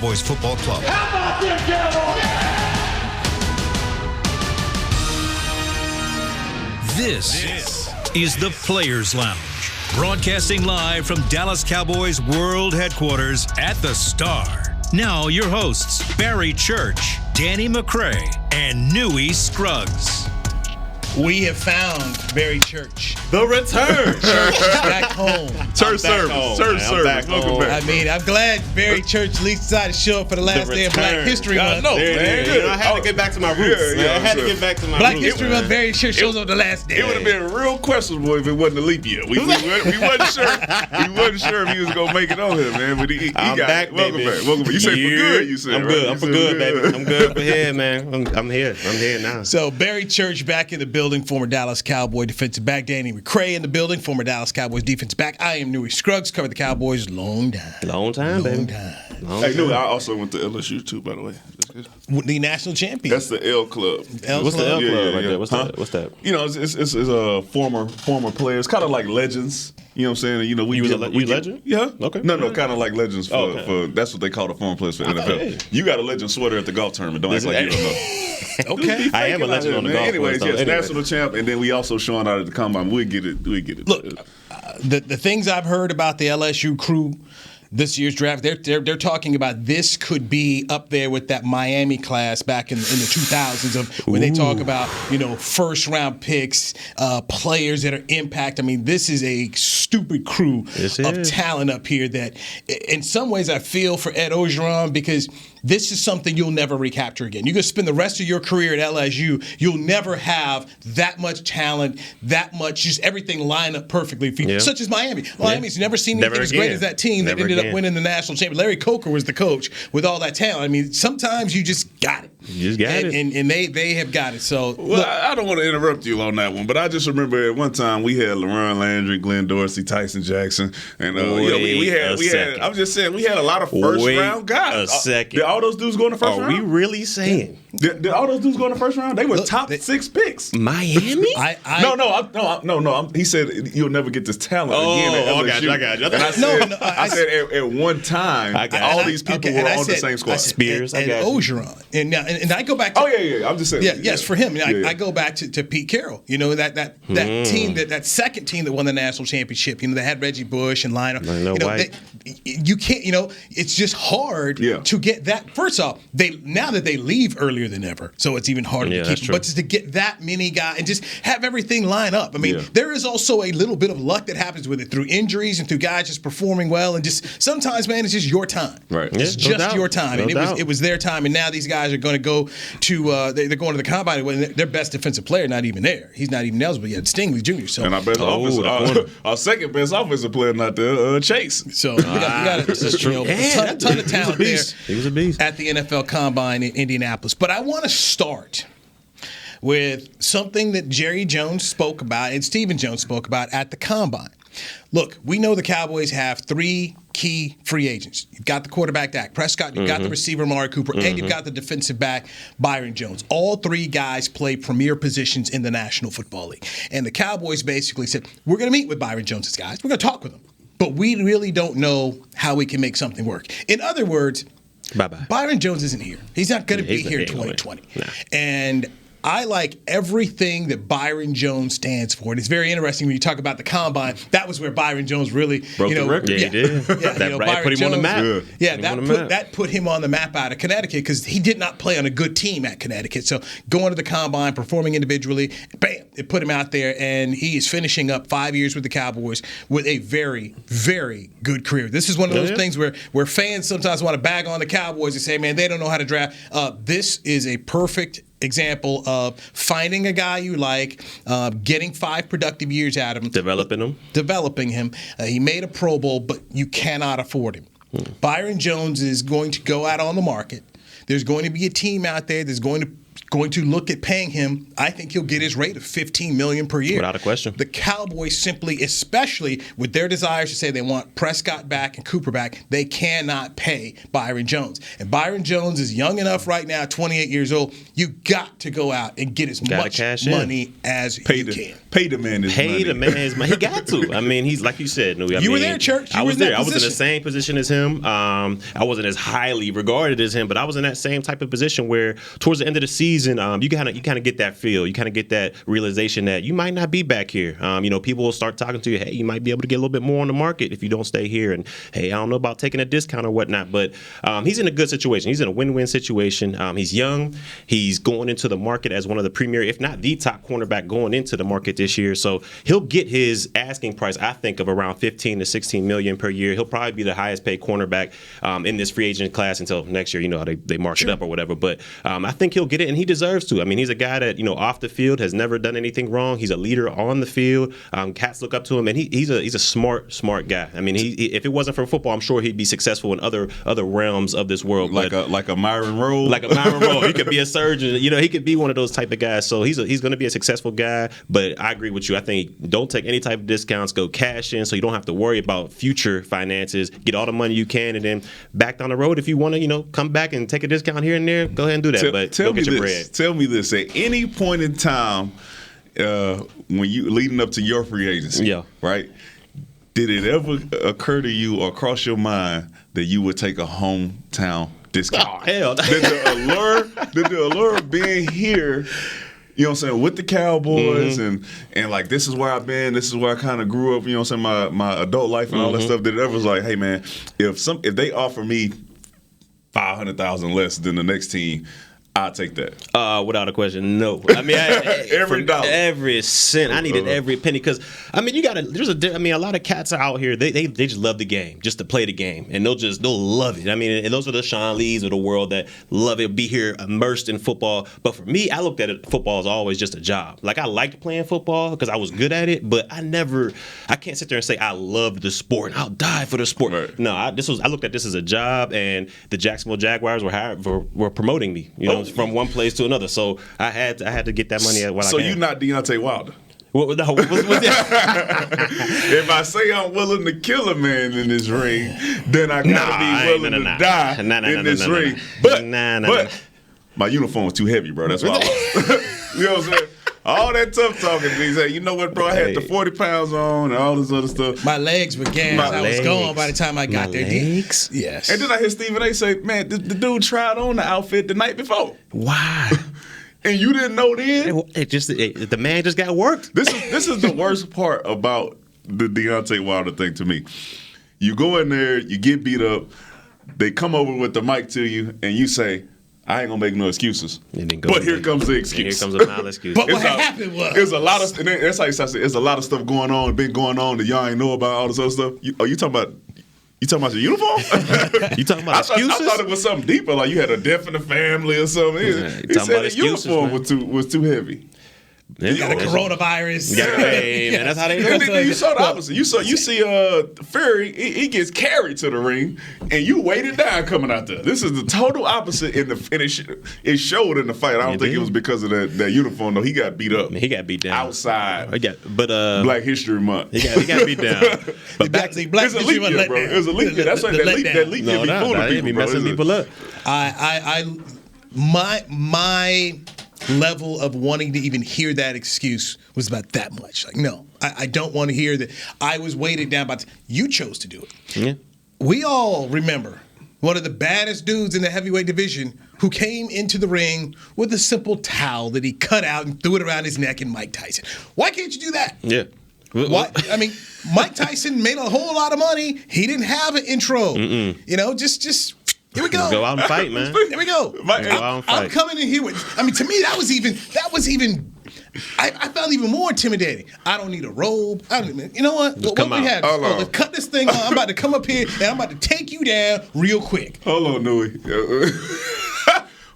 Cowboys Football Club. How about them Cowboys? This is the Players Lounge, broadcasting live from Dallas Cowboys World Headquarters at the Star. Now your hosts, Barry Church, Danny McCray, and Newy Scruggs. We have found Barry Church. The return. Church back home. Church service. Church service. Welcome back. I mean, I'm glad Barry Church at least decided to show up for the last day of Black History Month. No, man. You know, I had to get back to my roots. Yeah, I had to get back to my Black roots. History Month, Barry Church shows up the last day. It would have been real questionable if it wasn't a leap year. We wasn't sure. We wasn't sure if he was gonna make it on here, man. But he I'm got back, it. Welcome baby. back. Welcome back. You said for good. You said I'm right? good. I'm for good, baby. I'm good for here, man. I'm here. I'm here now. So Barry Church back in the building, former Dallas Cowboy defensive back. Danny McCray in the building, former Dallas Cowboys defensive back. I am Newy Scruggs, covered the Cowboys long time. Long time, baby. Hey, Newy, I also went to LSU too, by the way. The national champion. That's the L Club. What's the L Club right yeah. there? What's that? You know, it's former players, kind of like legends. You know what I'm saying? You know, we You was get, a we get- legend? Yeah. Okay. No, kind of like legends for, Okay. for that's what they call the former players for NFL. hey. You got a legend sweater at the golf tournament. Don't act like you don't know. Okay. I am a legend on the golf Anyways, course, though. yes, Anyway. national champ, and then we also showing out at the combine. We get it. Look, the things I've heard about the LSU crew this year's draft, they're talking about this could be up there with that Miami class back in the 2000s of when they talk about, you know, first round picks, players that are impact. I mean, this is a stupid crew of talent up here that in some ways I feel for Ed Orgeron because this is something you'll never recapture again. You can spend the rest of your career at LSU, you'll never have that much talent, that much, just everything line up perfectly for you, such as Miami. Miami's never seen anything as great as that team that ended up winning the national championship. Larry Coker was the coach with all that talent. I mean, sometimes you just got it. You just got it. And they have got it. So, well, I don't want to interrupt you on that one, but I just remember at one time we had LaRon Landry, Glenn Dorsey, Tyson Jackson, and we had. I'm just saying we had a lot of first round guys. A second. Did all those dudes go in the first round? Are we really saying? Did all those dudes go in the first round? They were top 6 picks. Miami? No. He said you'll never get this talent again at LSU. I got you. And I said at one time all these people were on the same squad. Spears, and Orgeron, and I go back to I'm just saying. Yes, for him. I go back to Pete Carroll. You know that team, that second team that won the national championship. You know, they had Reggie Bush and Lionel. You can't. You know, it's just hard to get that. First off, now that they leave earlier than ever, so it's even harder to keep them. But just to get that many guys and just have everything line up. I mean, there is also a little bit of luck that happens with it through injuries and through guys just performing well. And just sometimes, man, it's just your time. Right. It's just your time. And it was their time. And now these guys are going to go to they're going to the combine when their best defensive player not even there. He's not even eligible yet. Stingley Jr. So and our best our second best offensive player not there, Chase. So we got a ton of talent there. He was a beast at the NFL Combine in Indianapolis. But I want to start with something that Jerry Jones spoke about and Stephen Jones spoke about at the Combine. Look, we know the Cowboys have 3 key free agents. You've got the quarterback, Dak Prescott. You've got the receiver, Amari Cooper. And you've got the defensive back, Byron Jones. All 3 guys play premier positions in the National Football League. And the Cowboys basically said, we're going to meet with Byron Jones' guys. We're going to talk with them. But we really don't know how we can make something work. In other words, bye-bye. Byron Jones isn't here. He's not going to be here in 2020. No. And I like everything that Byron Jones stands for. And it's very interesting when you talk about the Combine. That was where Byron Jones really broke the record. Yeah, he did. That put him on the map. Yeah, that put him on the map out of Connecticut because he did not play on a good team at Connecticut. So going to the Combine, performing individually, bam, it put him out there. And he is finishing up 5 years with the Cowboys with a very, very good career. This is one of those things where fans sometimes want to bag on the Cowboys and say, man, they don't know how to draft. This is a perfect example of finding a guy you like, getting 5 productive years out of him. Developing him. He made a Pro Bowl, but you cannot afford him. Byron Jones is going to go out on the market. There's going to be a team out there that's going to going to look at paying him. I think he'll get his rate of $15 million per year. Without a question. The Cowboys simply, especially with their desires to say they want Prescott back and Cooper back, they cannot pay Byron Jones. And Byron Jones is young enough right now, 28 years old. You got to go out and get as much money as you can. Pay the man his money. Pay the man his money. He got to. I mean, he's like you said, Newy. You were there, Church. I was there. I was in the same position as him. I wasn't as highly regarded as him, but I was in that same type of position where towards the end of the season, you kind of get that feel. You kind of get that realization that you might not be back here. People will start talking to you. Hey, you might be able to get a little bit more on the market if you don't stay here. And hey, I don't know about taking a discount or whatnot, but he's in a good situation. He's in a win-win situation. He's young. He's going into the market as one of the premier, if not the top cornerback going into the market this year. So he'll get his asking price, I think, of around $15 to $16 million per year. He'll probably be the highest paid cornerback in this free agent class until next year. You know how they mark it up or whatever. But I think he'll get it, and he deserves to. I mean, he's a guy that, off the field has never done anything wrong. He's a leader on the field. Cats look up to him, and he's a smart guy. I mean, if it wasn't for football, I'm sure he'd be successful in other realms of this world. Like a Myron Rowe. Like a Myron Rowe. He could be a surgeon. He could be one of those type of guys. So he's going to be a successful guy. But I agree with you. I think don't take any type of discounts. Go cash in so you don't have to worry about future finances. Get all the money you can, and then back down the road if you want to, come back and take a discount here and there. Go ahead and do that. But go get your bread. Tell me this: at any point in time, when you leading up to your free agency, right? Did it ever occur to you or cross your mind that you would take a hometown discount? Oh, hell. Did the allure of being here, with the Cowboys and like, this is where I've been, this is where I kind of grew up, my adult life and all that stuff, did it ever was like, hey man, if they offer me $500,000 less than the next team, I'll take that. Without a question, no. I mean, every dollar, every cent. I needed every penny because you gotta. A lot of cats out here. They just love the game, just to play the game, and they'll love it. I mean, and those are the Sean Lees of the world that love it, be here immersed in football. But for me, I looked at football as always just a job. Like, I liked playing football because I was good at it, but I can't sit there and say I loved the sport and I'll die for the sport. Right. No, I looked at this as a job, and the Jacksonville Jaguars were promoting me. From one place to another, so I had to get that money while I can. So you're not Deontay Wilder. What If I say I'm willing to kill a man in this ring, then I gotta be willing to die in this ring. But my uniform was too heavy, bro. That's why I lost. You know what I'm saying? All that tough talking, he said, you know what, bro? I had the 40 pounds on and all this other stuff. My legs were gassed. I was gone by the time I got there. Legs? Yes. And then I hear Stephen A. say, man, the dude tried on the outfit the night before. Why? And you didn't know then? The man just got worked. This is the worst part about the Deontay Wilder thing to me. You go in there, you get beat up, they come over with the mic to you, and you say, I ain't gonna make no excuses. But here comes the excuse. Here comes a mild excuse. But what happened was there's a lot of that's how you say there's a lot of stuff going on that y'all ain't know about, all this other stuff. You talking about the uniform? You talking about excuses? I thought it was something deeper, like you had a death in the family or something. He said the uniform was too heavy. You got a coronavirus. Man, that's how they do it. You saw the opposite. You see Fury, he gets carried to the ring, and you waited down coming out there. This is the total opposite it showed in the fight. I don't think it was because of that uniform, though. He got beat up. He got beat down. Outside. Black History Month. He got beat down. But it's a leap year, bro. It was a leap year. That's why that leap year be fooling people, be messing people up. My level of wanting to even hear that excuse was about that much. Like, no, I don't want to hear that. I was weighted down by you chose to do it. Yeah. We all remember one of the baddest dudes in the heavyweight division who came into the ring with a simple towel that he cut out and threw it around his neck, and Mike Tyson. Why can't you do that? Yeah. Why? I mean, Mike Tyson made a whole lot of money. He didn't have an intro. Just here we go. Go out and fight, man. Here we go. I'm coming in here with. I mean, to me, that was even. I found even more intimidating. I don't need a robe. You know what? Just what we have? Let's cut this thing on. I'm about to come up here and I'm about to take you down real quick. Hold on, Newy.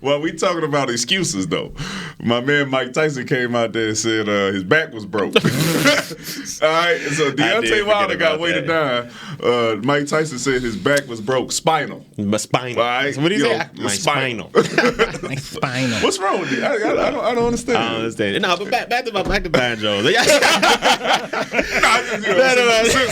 Well, we talking about excuses though, my man Mike Tyson came out there and said his back was broke. All right, so Deontay Wilder got weighted down. Mike Tyson said his back was broke, spinal. Spinal. All right? What do you say? My spinal. My spinal. What's wrong with you? I don't understand. I don't understand. No, but back to Byron Jones.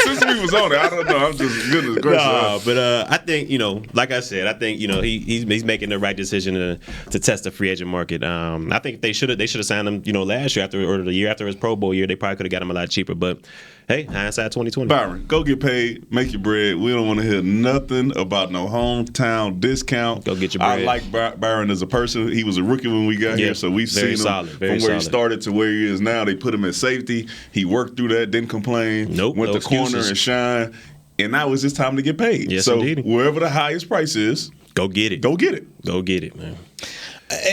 Since we was on it, I don't know. I'm just goodness gracious. No, but I think like I said, I think he's making the right decision to test the free agent market. I think they should have signed him last year or the year after his Pro Bowl year. They probably could have got him a lot cheaper. But hey, hindsight 2020. Byron, go get paid, make your bread. We don't want to hear nothing about no hometown discount. Go get your bread. I like Byron as a person. He was a rookie when we got here, so we've seen him from where he started to where he is now. They put him at safety. He worked through that, didn't complain. Nope, went no to corner excuses. and shine. And now it's just time to get paid. Yes, so indeed. wherever the highest price is, Go get it. go get it. Go get it, man.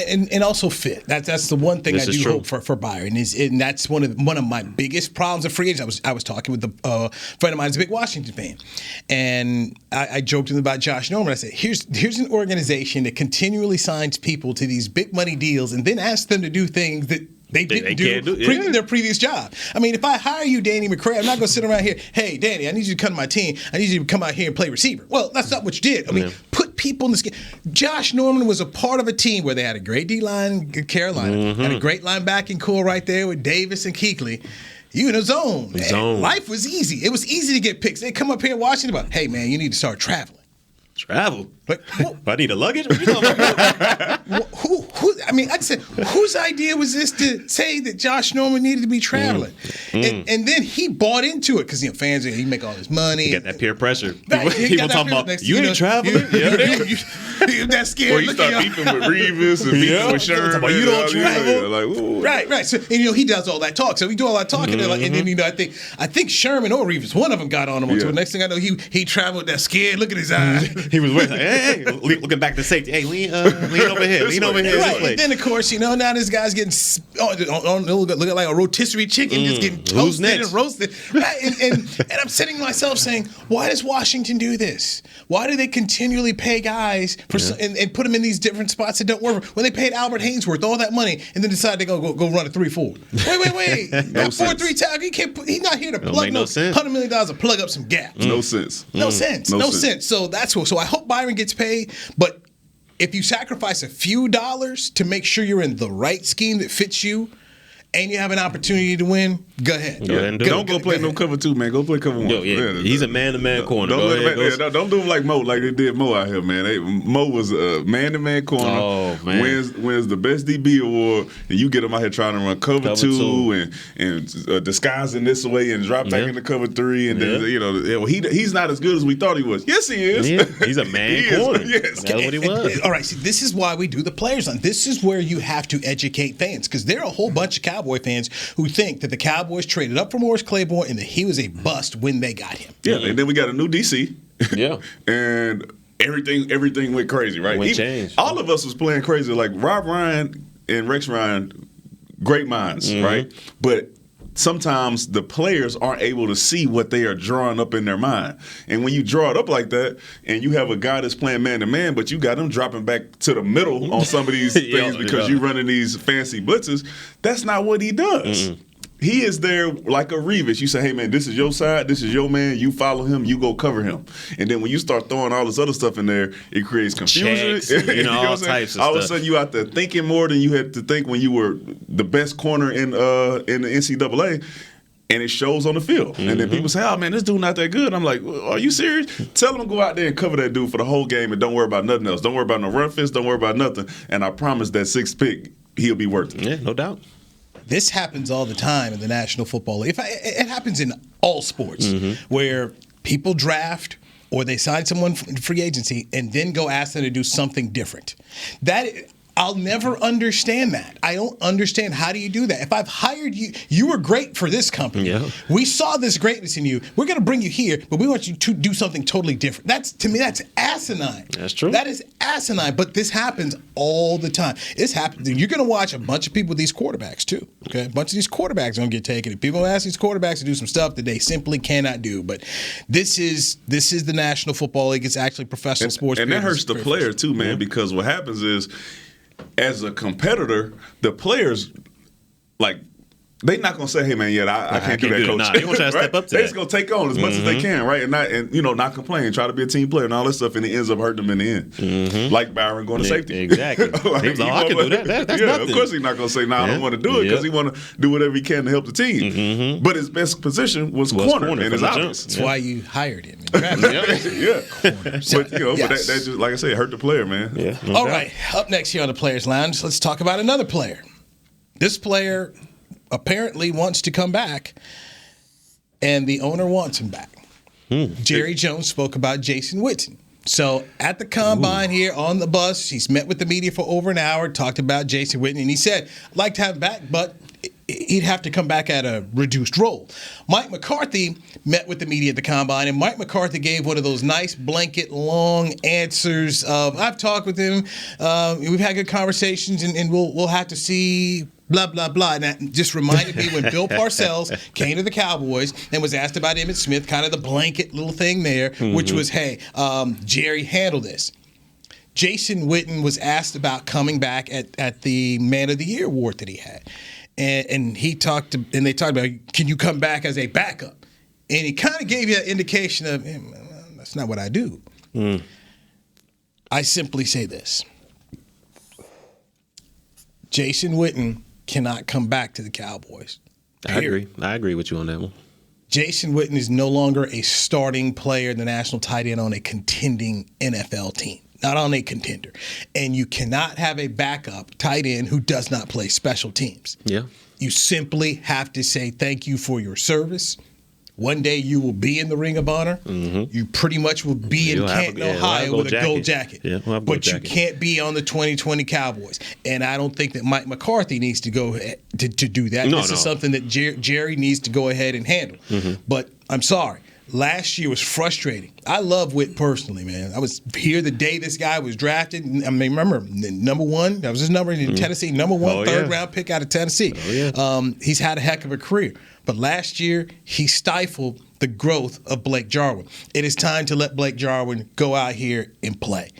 And also fit. That's the one thing This I is do true. hope for Byron and that's one of my biggest problems of free agents. I was talking with a friend of mine who's a big Washington fan, and I joked with him about Josh Norman. I said, here's an organization that continually signs people to these big money deals and then asks them to do things that they didn't can't do, in their previous job. I mean, if I hire you, Danny McCray, I'm not going to sit around here, hey, Danny, I need you to come to my team. I need you to come out here and play receiver. Well, that's not what you did. I mean, put people in the game. Josh Norman was a part of a team where they had a great D-line in Carolina, had a great linebacking core right there with Davis and Kuechly. You in a zone. Zone. Life was easy. It was easy to get picks. They come up here in Washington about, hey, man, you need to start traveling. Travel. Like, I need a luggage. What you talking about? who? I mean, I said, whose idea was this to say that Josh Norman needed to be traveling? And then he bought into it because fans, he make all this money. You got that peer pressure. Right, People talking about you ain't traveling. You're that scared. Or you start beefing with Revis and beefing with Sherman. You don't travel. Like, ooh. Right. So he does all that talk. So we do all that talking, and then I think Sherman or Revis, one of them got on him. Yeah. So the next thing I know, he traveled that scared. Look at his eyes. He was waiting. Hey, looking back to safety. Hey, lean over here. Lean over here. Right. And then of course, now this guy's getting looking like a rotisserie chicken, just getting toasted and roasted. Right. And I'm sitting to myself saying, why does Washington do this? Why do they continually pay guys and put them in these different spots that don't work? When they paid Albert Hainsworth all that money and then decide to go run a 3-4. Wait. That 4-3 tackle, he's not here to plug no $100 million to plug up some gaps. No sense. No sense. So that's what. So I hope Byron gets paid, but if you sacrifice a few dollars to make sure you're in the right scheme that fits you, and you have an opportunity to win, go ahead. Go ahead and do it. Don't go play no cover 2, man. Go play cover 1. He's a man-to-man corner. Don't do him like Mo, like they did Mo out here, man. Mo was a man-to-man corner. Oh, man. Wins the best DB award, and you get him out here trying to run cover 2 and disguising this way and drop back into cover 3, and then he's not as good as we thought he was. Yes, he is. Yeah, he's a man corner. Yes, that's what he was. All right, see, this is why we do the players line. This is where you have to educate fans because there are a whole bunch of Cowboy fans who think that the Cowboys traded up for Morris Claiborne and that he was a bust when they got him. Yeah, and then we got a new DC. Yeah. And everything went crazy, right? Changed. All of us was playing crazy. Like Rob Ryan and Rex Ryan, great minds, right? But sometimes the players aren't able to see what they are drawing up in their mind. And when you draw it up like that, and you have a guy that's playing man-to-man, but you got him dropping back to the middle on some of these things because you're running these fancy blitzes, that's not what he does. He is there like a Revis. You say, hey, man, this is your side. This is your man. You follow him. You go cover him. And then when you start throwing all this other stuff in there, it creates confusion. Checks, you know all types of all stuff. All of a sudden, you out there thinking more than you had to think when you were the best corner in the NCAA. And it shows on the field. And then people say, oh, man, this dude not that good. I'm like, well, are you serious? Tell him to go out there and cover that dude for the whole game and don't worry about nothing else. Don't worry about no run fist. Don't worry about nothing. And I promise that 6th pick, he'll be worth it. Yeah, no doubt. This happens all the time in the National Football League. It happens in all sports where people draft or they sign someone in free agency and then go ask them to do something different. I'll never understand that. I don't understand, how do you do that? If I've hired you, you were great for this company. Yeah. We saw this greatness in you. We're going to bring you here, but we want you to do something totally different. To me, that's asinine. That's true. That is asinine, but this happens all the time. This happens. You're going to watch a bunch of people with these quarterbacks too. Okay, a bunch of these quarterbacks are going to get taken. And people ask these quarterbacks to do some stuff that they simply cannot do. But this is the National Football League. It's actually professional sports. And that hurts the player too, man, because what happens is, as a competitor, the players like. They not gonna say, "Hey man, I can't do that, coach." Nah, they gonna try to step up to They that. just gonna take on as much as they can, right? And not complain, try to be a team player and all that stuff, and it ends up hurting them in the end. Like Byron going to safety. Exactly. Like, He was like, I can do that. That's nothing. Of course he's not gonna say, "I don't want to do it," because he want to do whatever he can to help the team. But his best position was corner, and it's obvious. That's why you hired him. Yeah, but that just like I said, hurt the player, man. Yeah. All right, up next here on the Players Lounge, let's talk about another player. This player apparently wants to come back, and the owner wants him back. Jerry Jones spoke about Jason Witten. So at the combine here on the bus, he's met with the media for over an hour, talked about Jason Witten, and he said, I'd like to have him back, but he'd have to come back at a reduced role. Mike McCarthy met with the media at the combine, and Mike McCarthy gave one of those nice blanket long answers of, I've talked with him, we've had good conversations, and we'll have to see blah, blah, blah. And that just reminded me when Bill Parcells came to the Cowboys and was asked about Emmitt Smith, kind of the blanket little thing there, which was, hey, Jerry, handle this. Jason Witten was asked about coming back at the Man of the Year award that he had. And they talked about, can you come back as a backup? And he kind of gave you an indication of, that's not what I do. I simply say this. Jason Witten cannot come back to the Cowboys. I agree with you on that one. Jason Witten is no longer a starting player in the national tight end on a contending NFL team. Not on a contender. And you cannot have a backup tight end who does not play special teams. Yeah. You simply have to say thank you for your service. One day you will be in the Ring of Honor. You pretty much will be in Canton, Ohio with a gold jacket. Yeah, we'll have a gold jacket. You can't be on the 2020 Cowboys. And I don't think that Mike McCarthy needs to go to do that. This is something that Jerry needs to go ahead and handle. But I'm sorry. Last year was frustrating. I love Witt personally, man. I was here the day this guy was drafted. I mean, remember, number one, that was his number in Tennessee, number one, third-round pick out of Tennessee. He's had a heck of a career. But last year, he stifled the growth of Blake Jarwin. It is time to let Blake Jarwin go out here and play.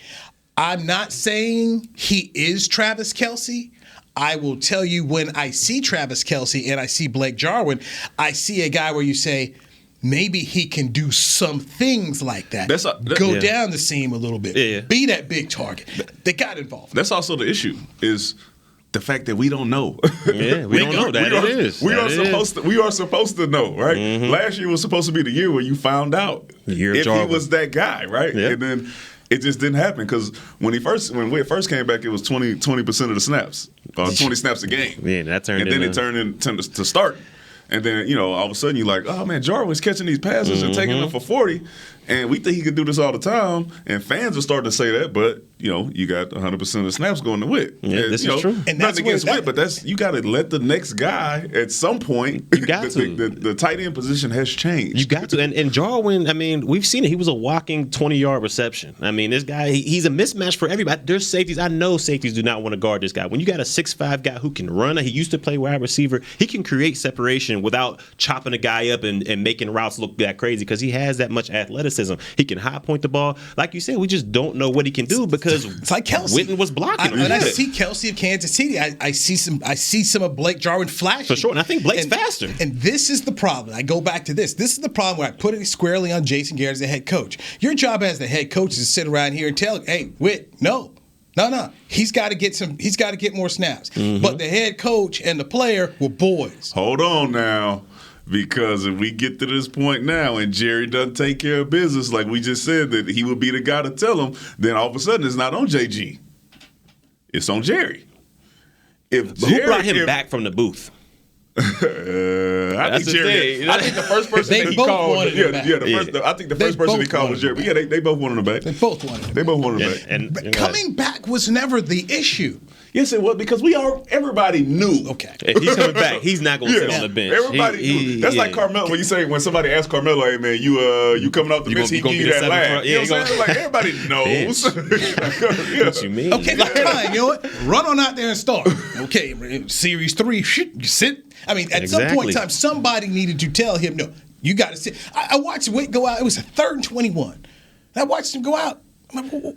I'm not saying he is Travis Kelce. I will tell you, when I see Travis Kelce and I see Blake Jarwin, I see a guy where you say, maybe he can do some things like that. Go down the seam a little bit. Be that big target. They got involved. That's also the issue, is the fact that we don't know. Yeah, we don't know. That it is. We are supposed to know, right? Last year was supposed to be the year where you found out if he was that guy, right? Yeah. And then it just didn't happen, because when Witt first came back, it was 20% of the snaps, 20 snaps a game. Yeah, that turned and then it turned into start. And then, all of a sudden you're like, oh, man, Jarwin's catching these passes and taking them for 40. And we think he could do this all the time. And fans are starting to say that, but, you got 100% of the snaps going to Witt. Yeah, this is true. And nothing against Witt, but you got to let the next guy, at some point, you got to. The tight end position has changed. You got to. And Jarwin, I mean, we've seen it. He was a walking 20-yard reception. I mean, this guy, he's a mismatch for everybody. There's safeties. I know safeties do not want to guard this guy. When you got a 6'5" guy who can run, he used to play wide receiver, he can create separation without chopping a guy up and making routes look that crazy, because he has that much athleticism. He can high point the ball. Like you said, we just don't know what he can do, because it's like Kelce. Witten was blocking him. When I see Kelce of Kansas City, I see some of Blake Jarwin flashing. For sure, and I think Blake's faster. And this is the problem. I go back to this. This is the problem where I put it squarely on Jason Garrett as the head coach. Your job as the head coach is to sit around here and tell, hey, Witt, no. He's got to get more snaps. But the head coach and the player were boys. Hold on now. Because if we get to this point now and Jerry doesn't take care of business, like we just said that he would be the guy to tell him, then all of a sudden it's not on JG. It's on Jerry. Who brought him back from the booth? I think the first person that he called. I think the first person he called was Jerry. But yeah, they both wanted him back. They both wanted him back. And coming back was never the issue. Yes, it was, because everybody knew. Okay. If he's coming back, he's not going to sit on the bench. Everybody knew. That's like Carmelo. When somebody asks Carmelo, hey, man, you coming off the bench, he give you that laugh. You know what I'm saying? Like, everybody knows. What you mean? Okay, fine. You know what? Run on out there and start. Okay, Series 3, you sit. I mean, at some point in time, somebody needed to tell him, no, you got to sit. I watched Witt go out. It was a 3rd and 21. I watched him go out. I'm like,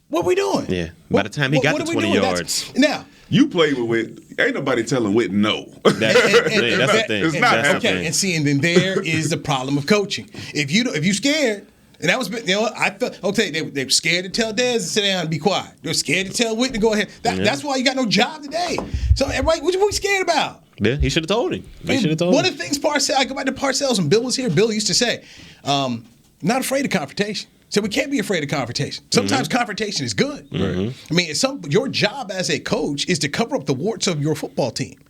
what are we doing? Yeah. By the time he got to 20 yards. Now, You play with Witten. Ain't nobody telling Witten no. That's the thing. It's not happening. Okay, and see, and then there is the problem of coaching. If you scared, and that was, I felt okay. They were scared to tell Dez to sit down and be quiet. They were scared to tell Witten to go ahead. That's why you got no job today. So everybody, what you scared about? Yeah, he should have told him. One of the things I go back to Parcells, when Bill was here, Bill used to say, not afraid of confrontation. So we can't be afraid of confrontation. Sometimes confrontation is good. I mean, your job as a coach is to cover up the warts of your football team.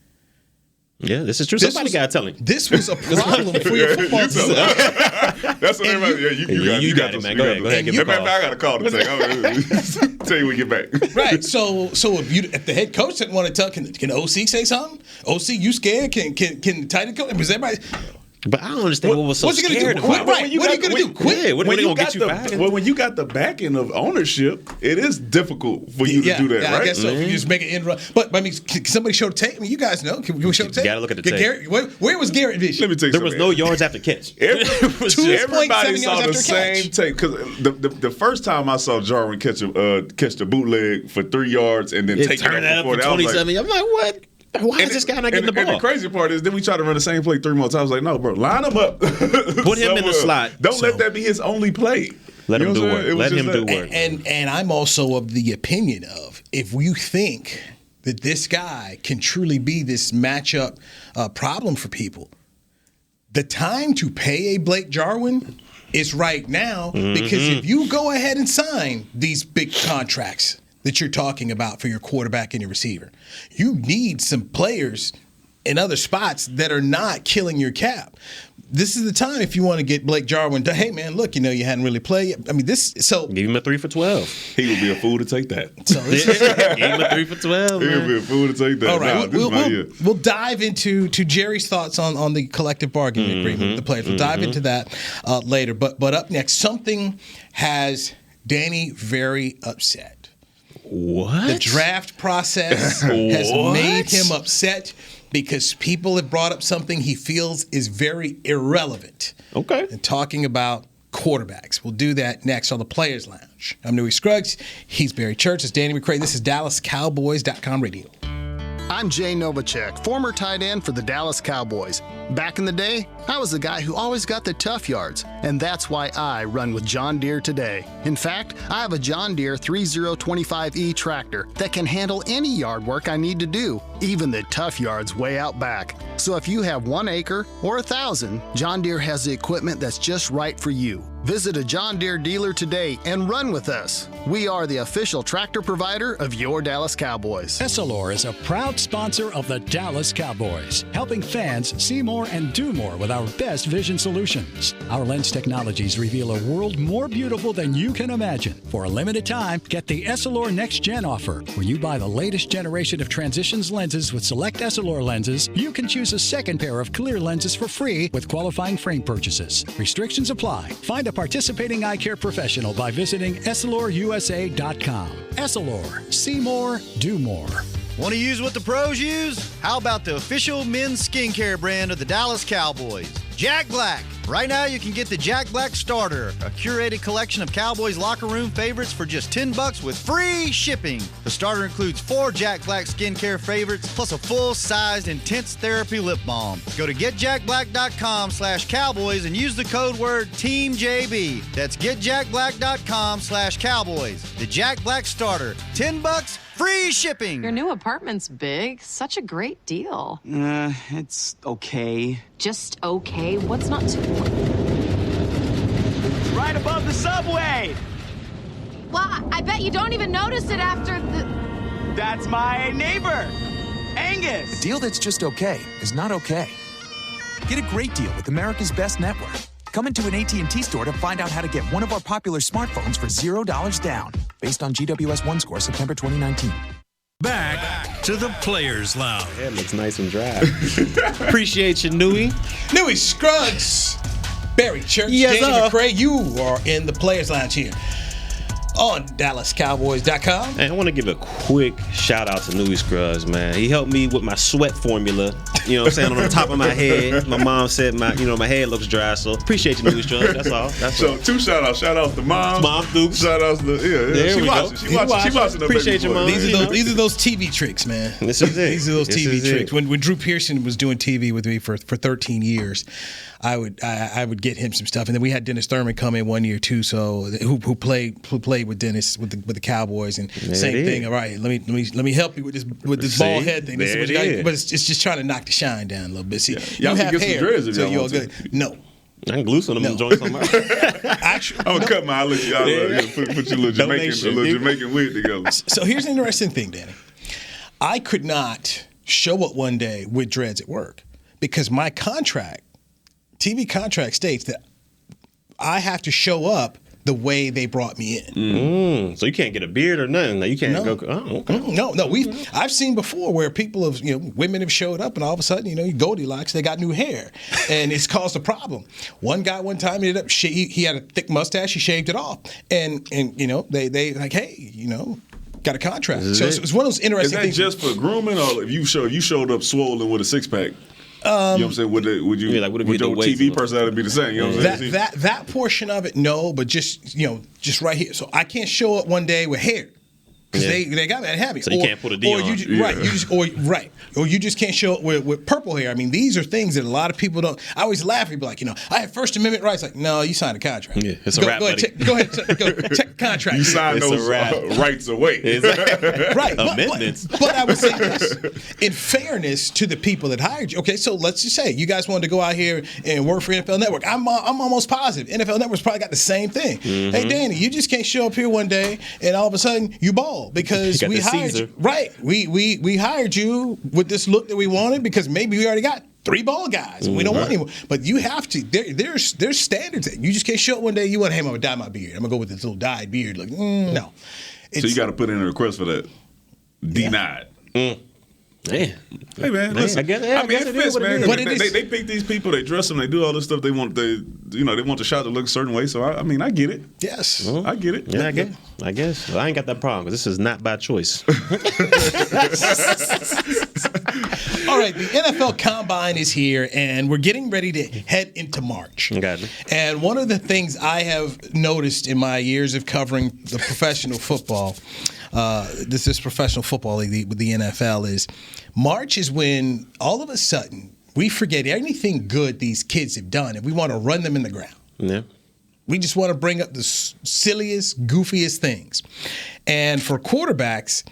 Yeah, this is true. Somebody got to tell him. This was a problem for your football team. That's what everybody. You got it, man. Go ahead. Give me a call. I got a call to take. Tell you when we get back. Right. So if the head coach didn't want to tell, can OC say something? OC, you scared? Can the tight end coach? Because everybody. But I don't understand what was so scared about. What are you going to do? Quit? What are they going to get you back? Well, when you got the backing of ownership, it is difficult for you to do that, right? I guess so. If you just make an end run. But I mean, can somebody show the tape? I mean, you guys know. Can we show the tape? You got to look at the tape. Where was Garrett Vision? Let me tell you there was no yards after catch. Everybody saw the same tape because the first time I saw Jarwin catch the bootleg for 3 yards and then take it up for 27. I'm like, what? Why is this guy not getting the ball? And the crazy part is, then we try to run the same play 3 more times. I was like, no, bro, line him up. Put him in the slot. Don't let that be his only play. Let him do work. Let him do work. And I'm also of the opinion of, if you think that this guy can truly be this matchup problem for people, the time to pay a Blake Jarwin is right now. Because if you go ahead and sign these big contracts that you're talking about for your quarterback and your receiver, you need some players in other spots that are not killing your cap. This is the time if you want to get Blake Jarwin to, hey man, look, you hadn't really played. I mean, give him a 3 for 12. He would be a fool to take that. So give him a 3 for 12. He would be a fool to take that. All right, we'll dive into Jerry's thoughts on the collective bargaining agreement with the players. We'll dive into that later. But up next, something has Danny very upset. What? The draft process has made him upset because people have brought up something he feels is very irrelevant. Okay. And talking about quarterbacks. We'll do that next on the Players Lounge. I'm Newy Scruggs. He's Barry Church. It's Danny McCray. This is DallasCowboys.com radio. I'm Jay Novacek, former tight end for the Dallas Cowboys. Back in the day, I was the guy who always got the tough yards, and that's why I run with John Deere today. In fact, I have a John Deere 3025E tractor that can handle any yard work I need to do, even the tough yards way out back. So if you have 1 acre or 1,000, John Deere has the equipment that's just right for you. Visit a John Deere dealer today and run with us. We are the official tractor provider of your Dallas Cowboys. Essilor is a proud sponsor of the Dallas Cowboys, helping fans see more and do more with our best vision solutions. Our lens technologies reveal a world more beautiful than you can imagine. For a limited time, get the Essilor Next Gen offer. When you buy the latest generation of Transitions lenses with select Essilor lenses, you can choose a second pair of clear lenses for free with qualifying frame purchases. Restrictions apply. Find a participating eye care professional by visiting EssilorUSA.com. Essilor. See more, do more. Want to use what the pros use? How about the official men's skincare brand of the Dallas Cowboys, Jack Black? Right now, you can get the Jack Black Starter, a curated collection of Cowboys locker room favorites for just $10 with free shipping. The starter includes 4 Jack Black skincare favorites, plus a full-sized intense therapy lip balm. Go to getjackblack.com/Cowboys and use the code word TEAMJB. That's getjackblack.com/Cowboys. The Jack Black Starter, $10, free shipping. Your new apartment's big. Such a great deal. It's okay. Just okay? What's not to? Right above the subway! Well, I bet you don't even notice it after the... That's my neighbor, Angus. A deal that's just okay is not okay. Get a great deal with America's Best Network. Come into an AT&T store to find out how to get one of our popular smartphones for $0 down, based on GWS One score September 2019. Back to the Players Lounge. That looks nice and dry. Appreciate you, Newy. Newy Scruggs, Barry Church, Yes, Danny McCray. You are in the Players Lounge here. on DallasCowboys.com. And I want to give a quick shout out to Newy Scruggs, man. He helped me with my sweat formula. You know what I'm saying? On the top of my head. My mom said my head looks dry, so appreciate you, Newy Scruggs. That's all. So 2 shout outs. Shout out to Mom Dukes. Shout outs to She watching. Appreciate your mom. These are those TV tricks, man. This is it. These are those TV tricks. When Drew Pearson was doing TV with me for 13 years, I would get him some stuff, and then we had Dennis Thurman come in one year too. So who played with Dennis with the Cowboys, and same thing. All right, let me help you with this bald head thing. But it's just trying to knock the shine down a little bit. See, you have get hair, some dreads if so y'all you're want good. to. No. I can glue some of them joints on my. Actually, I'm gonna cut my. I'll let you put your little Jamaican wig together. So here's an interesting thing, Danny. I could not show up one day with dreads at work because my TV contract states that I have to show up the way they brought me in. So you can't get a beard or nothing. You can't go. Oh, okay. No. I've seen before where people have, women have showed up and all of a sudden, Goldilocks, they got new hair, and it's caused a problem. One guy one time ended up he had a thick mustache, he shaved it off, and they like, hey, got a contract. So it's one of those interesting things. Is that just for grooming, or if you showed up swollen with a 6-pack? You know what I'm saying? Would your TV personality be the same? You know what I'm saying? That portion of it, no, but just right here. So I can't show up one day with hair because they got that habit. So you can't put a D on. Or you just can't show up with purple hair. I mean, these are things that a lot of people don't. I always laugh. People like, I have First Amendment rights. Like, no, you signed a contract. Yeah, it's a wrap. Go ahead, check the contract. You signed those rights away. Right. Amendments. But I would say this, in fairness to the people that hired you. Okay, so let's just say you guys wanted to go out here and work for NFL Network. I'm almost positive NFL Network's probably got the same thing. Mm-hmm. Hey, Danny, you just can't show up here one day and all of a sudden you bald because we hired you. Right. We hired you with this look that we wanted because maybe we already got 3 bald guys and we don't want anyone. But you have to. There's standards. You just can't show up one day. You want, hey, I'm gonna dye my beard. I'm gonna go with this little dyed beard. Like, no. So you got to put in a request for that. Denied. Man. Hey man, listen. I guess it fits, man. But They pick these people, they dress them, they do all this stuff. They want they want the shot to look a certain way. So I get it. Yes, I get it. Yeah, I guess. Well, I ain't got that problem because this is not by choice. All right, the NFL Combine is here, and we're getting ready to head into March. Gotcha. And one of the things I have noticed in my years of covering the professional football, this professional football league with the NFL, is March is when all of a sudden we forget anything good these kids have done, and we want to run them in the ground. Yeah. We just want to bring up the silliest, goofiest things. And for quarterbacks,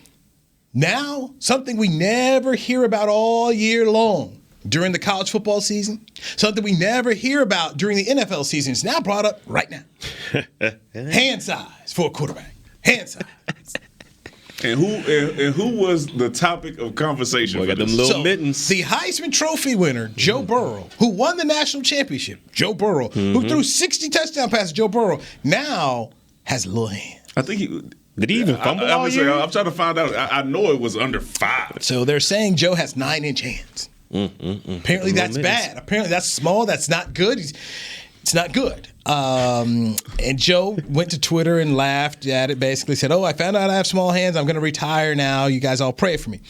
now something we never hear about all year long during the college football season, something we never hear about during the NFL season is now brought up right now. Hand size for a quarterback. Hand size. And who was the topic of conversation? Got them little mittens. The Heisman Trophy winner, Joe Burrow, who won the national championship, Joe Burrow, who threw 60 touchdown passes, Joe Burrow, now has little hands. I think did he even fumble all year? I'm trying to find out. I know it was under 5. So they're saying Joe has 9-inch hands. Apparently that's bad. Apparently that's small. That's not good. It's not good. And Joe went to Twitter and laughed at it, basically said, I found out I have small hands. I'm going to retire now. You guys all pray for me.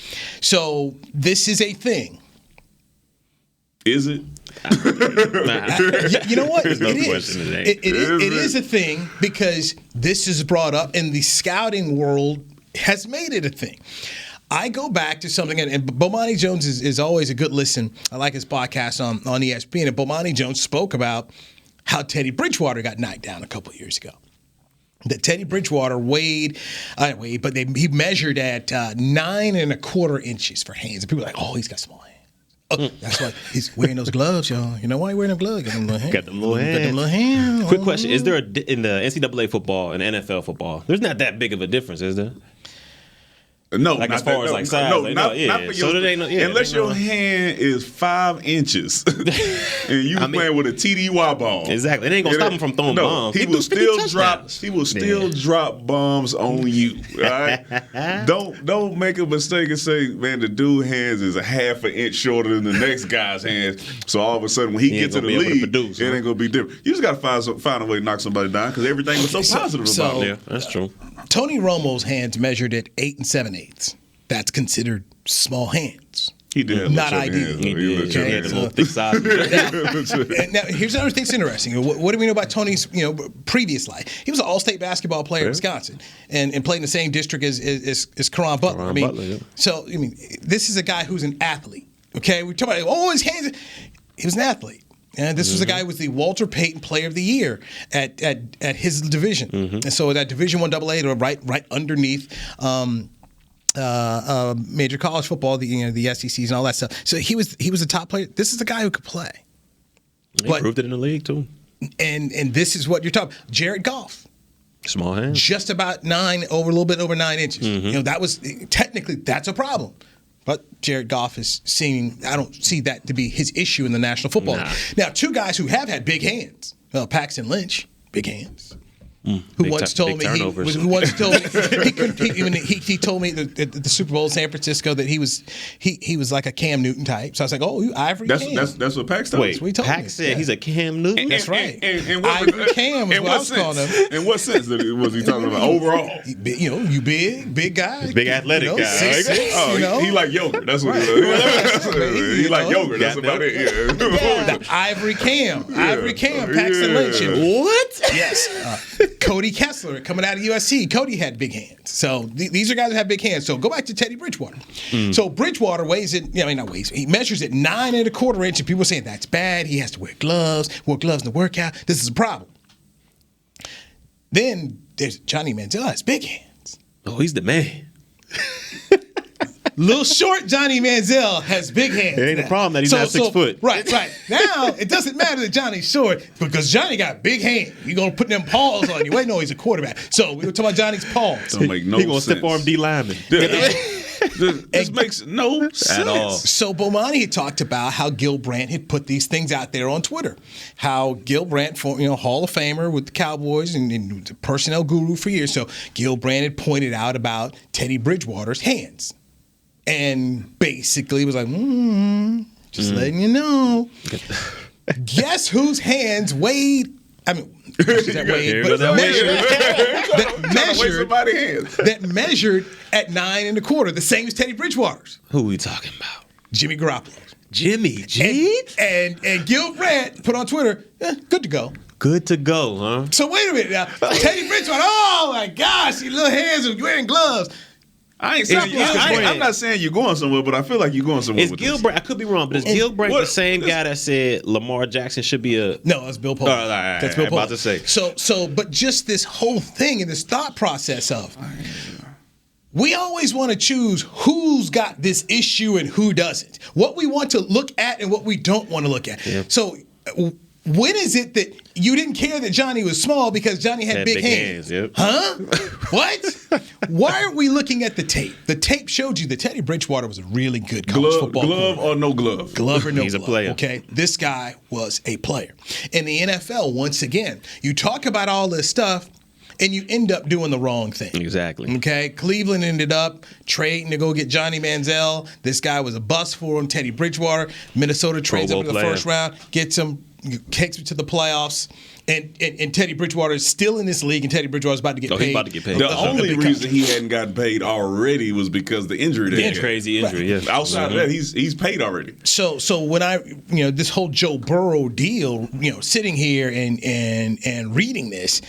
So this is a thing. Is it? You know what? There's no it question is. today. It is a thing because this is brought up and the scouting world has made it a thing. I go back to something, and Bomani Jones is always a good listen. I like his podcast on ESPN, and Bomani Jones spoke about how Teddy Bridgewater got knocked down a couple of years ago. That Teddy Bridgewater he measured at 9.25 inches for hands. And people are like, he's got small hands. That's why he's wearing those gloves, y'all. You know why he's wearing them gloves? Got them little hands. Quick question. Is there in the NCAA football and NFL football, there's not that big of a difference, is there? No, like as far as like size, not for your, so unless your hand is 5 inches and you playing with a TDY ball. Exactly, it ain't gonna stop him from throwing bombs. He will still drop. He will still drop bombs on you. All right, don't make a mistake and say, man, the dude's hands is a half an inch shorter than the next guy's hands. So all of a sudden, when he gets to the league, it ain't gonna be different. You just gotta find a way to knock somebody down because everything was so positive about it. Yeah, that's true. Tony Romo's hands measured at 8 7/8. That's considered small hands. He did. Not ideal. He had a little thick side. Now, here's another thing that's interesting. What do we know about Tony's previous life? He was an all-state basketball player in Wisconsin and played in the same district as Caron Butler. So this is a guy who's an athlete. Okay, we talk about his hands. He was an athlete. And this was a guy who was the Walter Payton Player of the Year at his division. And so that Division I AA, right underneath major college football, the SECs and all that stuff. So he was a top player. This is a guy who could play. He proved it in the league too. And this is what you're talking about. Jared Goff. Small hands. Just about a little bit over 9 inches. That was technically that's a problem. But Jared Goff is I don't see that to be his issue in the National Football League. Now, two guys who have had big hands. Paxton Lynch, big hands. Who once told me he told me at the Super Bowl in San Francisco that he was like a Cam Newton type. So I was like, Ivory Cam. That's what Pax told me. Pax said he's a Cam Newton. That's right. And Ivory Cam is what I was calling him. In what sense was he talking about overall? You big guy, big athletic guy. 6'6", he like yogurt. That's what he was. He like yogurt. That's about it. Yeah. Ivory Cam, Paxton Lynch. What? Yes. Cody Kessler coming out of USC. Cody had big hands. So these are guys that have big hands. So go back to Teddy Bridgewater. So Bridgewater he measures at 9 1/4 inches, and people are saying that's bad. He has to wear gloves in the workout. This is a problem. Then there's Johnny Manziel has big hands. Oh, he's the man. Little short Johnny Manziel has big hands. It ain't a problem that he's not 6 foot. Right. Now, it doesn't matter that Johnny's short because Johnny got big hands. You're going to put them paws on you. Wait, no, he's a quarterback. So we were talking about Johnny's paws. Don't make no sense. He going to step on D lineman. This makes no sense. At all. So Bomani had talked about how Gil Brandt had put these things out there on Twitter. How Gil Brandt, Hall of Famer with the Cowboys and the personnel guru for years. So Gil Brandt had pointed out about Teddy Bridgewater's hands. And basically was like, just letting you know. Guess whose hands weighed? I mean, that measured at 9 1/4, the same as Teddy Bridgewater's. Who are we talking about? Jimmy Garoppolo. Jimmy G? And Gil Brandt put on Twitter, good to go. Good to go, huh? So wait a minute now. Teddy Bridgewater, oh my gosh, his little hands are wearing gloves. I'm not saying you're going somewhere, but I feel like you're going somewhere. Is Gil Brandt? I could be wrong, but is Gil Brandt the same guy that said Lamar Jackson should be a? No, that's Bill Pope. That's Bill Pope. About to say. So, but just this whole thing and this thought process of, we always want to choose who's got this issue and who doesn't. What we want to look at and what we don't want to look at. Yeah. So. When is it that you didn't care that Johnny was small because Johnny had big hands? Yep. Huh? What? Why aren't we looking at the tape? The tape showed you that Teddy Bridgewater was a really good college football player. Glove or no glove? Glove or no glove. He's a player. Okay? This guy was a player. In the NFL, once again, you talk about all this stuff, and you end up doing the wrong thing. Exactly. Okay? Cleveland ended up trading to go get Johnny Manziel. This guy was a bust for him. Teddy Bridgewater. Minnesota trades him in the first round, gets him, takes him to the playoffs. And Teddy Bridgewater is still in this league, and Teddy Bridgewater is about to get paid. He's about to get paid. The only reason he hadn't gotten paid already was because the injury. The crazy injury, yeah. Outside of that, he's paid already. So when I this whole Joe Burrow deal, sitting here and reading this,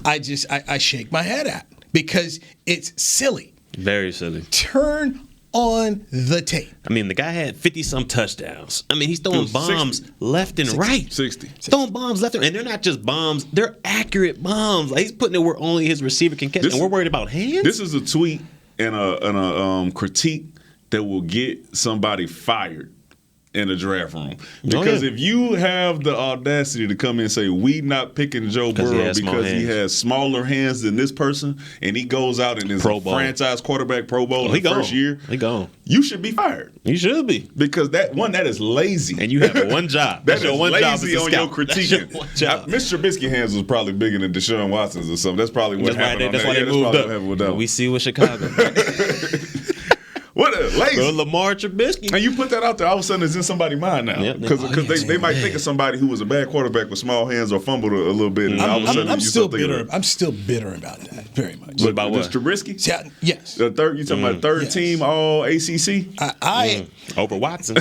I shake my head at because it's silly. Very silly. Turn on the tape. I mean, the guy had 50-some touchdowns. I mean, he's throwing bombs 60. left and right. 60. Throwing bombs left and right. And they're not just bombs. They're accurate bombs. Like, he's putting it where only his receiver can catch. And we're worried about hands? This is a tweet and a critique that will get somebody fired in a draft room. Because if you have the audacity to come in and say, we not picking Joe Burrow because he has smaller hands than this person, and he goes out and is a franchise quarterback Pro Bowl in the first year, he gone. You should be fired. You should be. Because that is lazy. And you have one job. That's your one job lazy on your critiquing. Mr. Trubisky hands was probably bigger than Deshaun Watson's or something. That's probably what happened. That's why they moved up. We see with Chicago. What a lazy. Lamar Trubisky. And you put that out there, all of a sudden it's in somebody's mind now. Because they might think of somebody who was a bad quarterback with small hands or fumbled a little bit. And all of a sudden I'm still bitter. I'm still bitter about that, very much. What about what? Trubisky? Yes. The third, you talking about third team all ACC? Over Watson.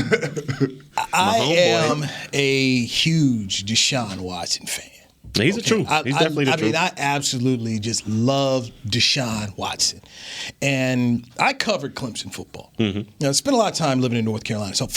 I am a huge Deshaun Watson fan. He's the truth. He's definitely the truth. I mean, I absolutely just love Deshaun Watson. And I covered Clemson football. I spent a lot of time living in North Carolina, so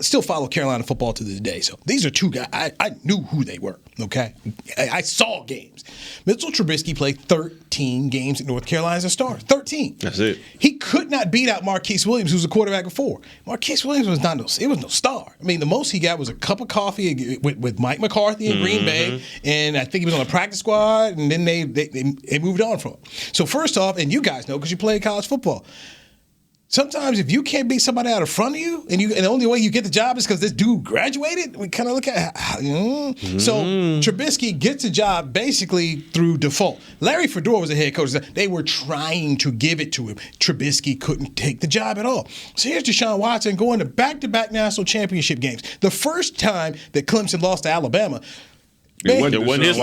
still follow Carolina football to this day. So these are two guys. I knew who they were, okay? I saw games. Mitchell Trubisky played 13 games at North Carolina as a starter. 13. That's it. He could not beat out Marquise Williams, who was a quarterback before. Marquise Williams was no star. I mean, the most he got was a cup of coffee with Mike McCarthy in Green Bay, and I think he was on the practice squad, and then they moved on from him. So first off, and you guys know because you played college football, sometimes if you can't beat somebody out in front of you, and the only way you get the job is because this dude graduated, we kind of look at So Trubisky gets a job basically through default. Larry Fedora was a head coach. They were trying to give it to him. Trubisky couldn't take the job at all. So here's Deshaun Watson going to back-to-back national championship games. The first time that Clemson lost to Alabama, it wasn't his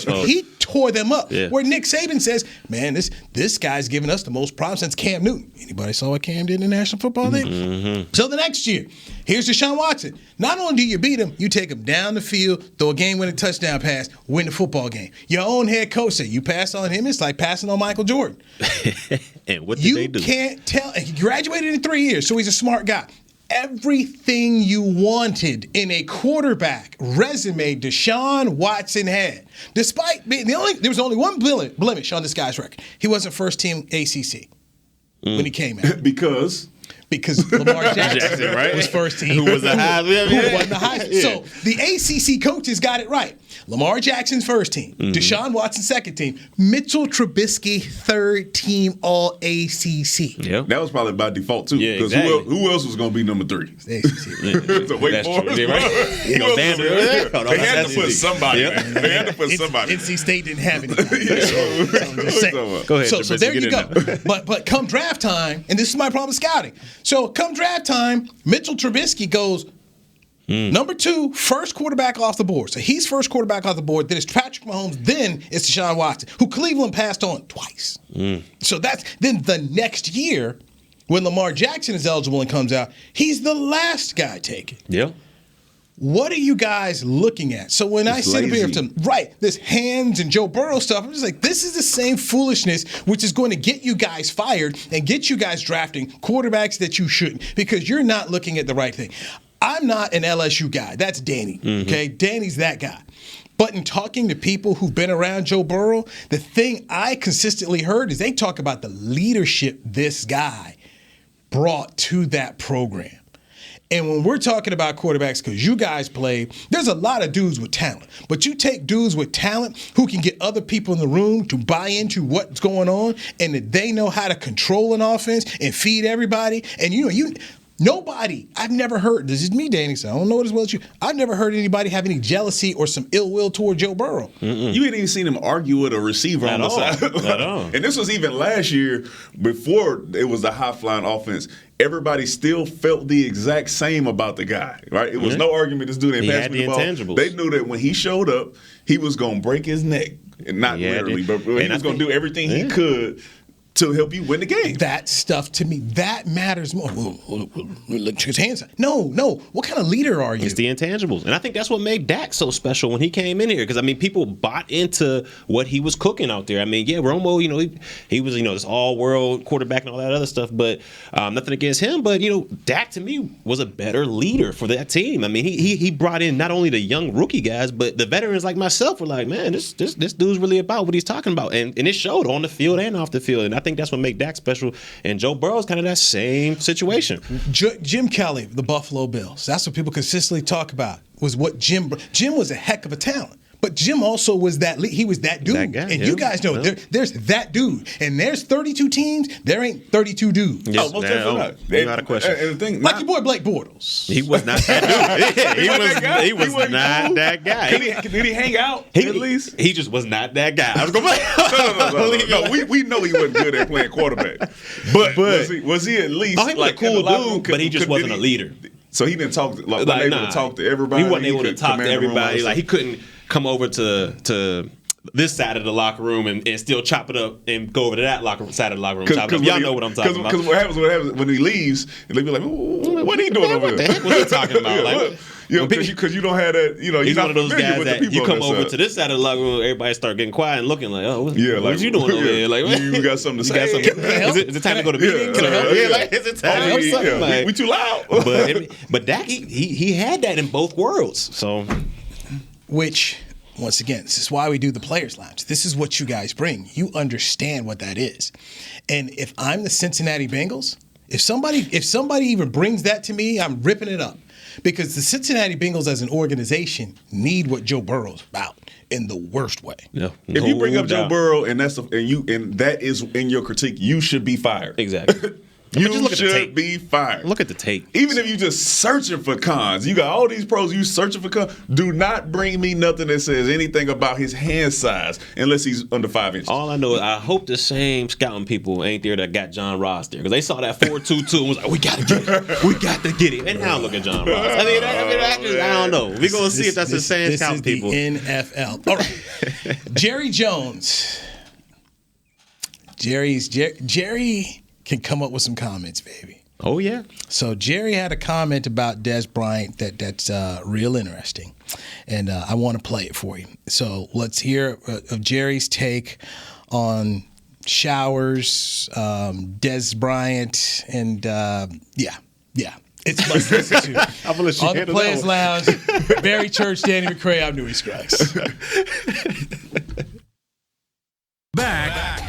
fault. He tore them up. Yeah. Where Nick Saban says, man, this guy's given us the most problems since Cam Newton. Anybody saw what Cam did in the National Football League? So the next year, here's Deshaun Watson. Not only do you beat him, you take him down the field, throw a game-winning touchdown pass, win the football game. Your own head coach said, you pass on him, it's like passing on Michael Jordan. And what did they do? You can't tell. He graduated in 3 years, so he's a smart guy. Everything you wanted in a quarterback resume Deshaun Watson had. Despite being there was only one blemish on this guy's record. He wasn't first team ACC when he came out. Because Lamar Jackson right? was first team. Who was the highest? So the ACC coaches got it right. Lamar Jackson's first team. Deshaun Watson second team. Mitchell Trubisky third team all ACC. Yep. That was probably by default too. Yeah, because exactly. who else was going to be number 3? The ACC. So Wake Forest, right? They had to put somebody. Yep. They had to put somebody. NC State didn't have anybody. Go ahead. So there you go. But come draft time, and this is my problem with scouting. So come draft time, Mitchell Trubisky goes number 2, first quarterback off the board. So he's first quarterback off the board. Then it's Patrick Mahomes. Then it's Deshaun Watson, who Cleveland passed on twice. So then the next year, when Lamar Jackson is eligible and comes out, he's the last guy taken. Yeah. What are you guys looking at? So when I sit up here to this hands and Joe Burrow stuff, I'm just like, this is the same foolishness which is going to get you guys fired and get you guys drafting quarterbacks that you shouldn't because you're not looking at the right thing. I'm not an LSU guy. That's Danny. Okay, Danny's that guy. But in talking to people who've been around Joe Burrow, the thing I consistently heard is they talk about the leadership this guy brought to that program. And when we're talking about quarterbacks, because you guys play, there's a lot of dudes with talent. But you take dudes with talent who can get other people in the room to buy into what's going on and that they know how to control an offense and feed everybody. And nobody, I've never heard, this is me, Danny, so I don't know it as well as you. I've never heard anybody have any jealousy or some ill will toward Joe Burrow. You ain't even seen him argue with a receiver on the side. At all. And this was even last year before it was a high-flying offense. Everybody still felt the exact same about the guy, right? It was no argument this dude ain't passing me the ball. Intangibles. They knew that when he showed up, he was going to break his neck. Not literally, but he was going to do everything he could to help you win the game. That stuff, to me, that matters more. Look, his hands. No. What kind of leader are you? It's the intangibles. And I think that's what made Dak so special when he came in here. Because, I mean, people bought into what he was cooking out there. I mean, yeah, Romo, he was, this all-world quarterback and all that other stuff. But nothing against him. But, Dak, to me, was a better leader for that team. I mean, he brought in not only the young rookie guys, but the veterans like myself were like, man, this dude's really about what he's talking about. And it showed on the field and off the field. And I think that's what made Dak special. And Joe Burrow's kind of that same situation. Jim Kelly, the Buffalo Bills. That's what people consistently talk about. Was what Jim was a heck of a talent. But Jim also was he was that dude. That guy, and yeah. you guys know there's that dude. And there's 32 teams. There ain't 32 dudes. Yes, most definitely not. Not a question. And the thing, Like your boy Blake Bortles. He was not that dude. He was not that guy. Did he hang out at least? He just was not that guy. I was going to No. We know he wasn't good at playing quarterback. But was he at least he was a cool dude, but he just wasn't a leader. So he didn't talk able to talk to everybody. He wasn't able to talk to everybody. Like he couldn't come over to this side of the locker room and still chop it up and go over to that side of the locker room. Chop it up. Y'all know what I'm talking about. Because what happens when he leaves, and they be like, "What are he doing over What the there? heck was he talking about?" Because you don't have that. He's one of those guys that you come over side. to this side of the locker room, everybody start getting quiet and looking like, "Oh, what you doing over here? Like, you got something to say? Is it time to go to meetings? Is it time? We too loud." But Dak, he had that in both worlds. So, which. Once again, this is why we do the Players Lounge. This is what you guys bring. You understand what that is. And if I'm the Cincinnati Bengals, if somebody even brings that to me, I'm ripping it up. Because the Cincinnati Bengals as an organization need what Joe Burrow's about in the worst way. Yeah, if you bring up Joe Burrow and that is in your critique, you should be fired. Exactly. You should be fired. Look at the tape. Even if you just searching for cons, you got all these pros, you searching for cons. Do not bring me nothing that says anything about his hand size unless he's under 5 inches. All I know is I hope the same scouting people ain't there that got John Ross there because they saw that 4.22 and was like, we got to get him. We got to get him. And now look at John Ross. I don't know. We're going to see if that's the same scouting people. This is the NFL. All right. Jerry Jones. Jerry can come up with some comments, baby. Oh, yeah. So Jerry had a comment about Dez Bryant that's real interesting, and I want to play it for you. So let's hear of Jerry's take on showers, Dez Bryant, and yeah. It's must listen to. I'm gonna let you on the Players Lounge, Barry Church, Danny McCray, I'm Newy Scruggs. Back.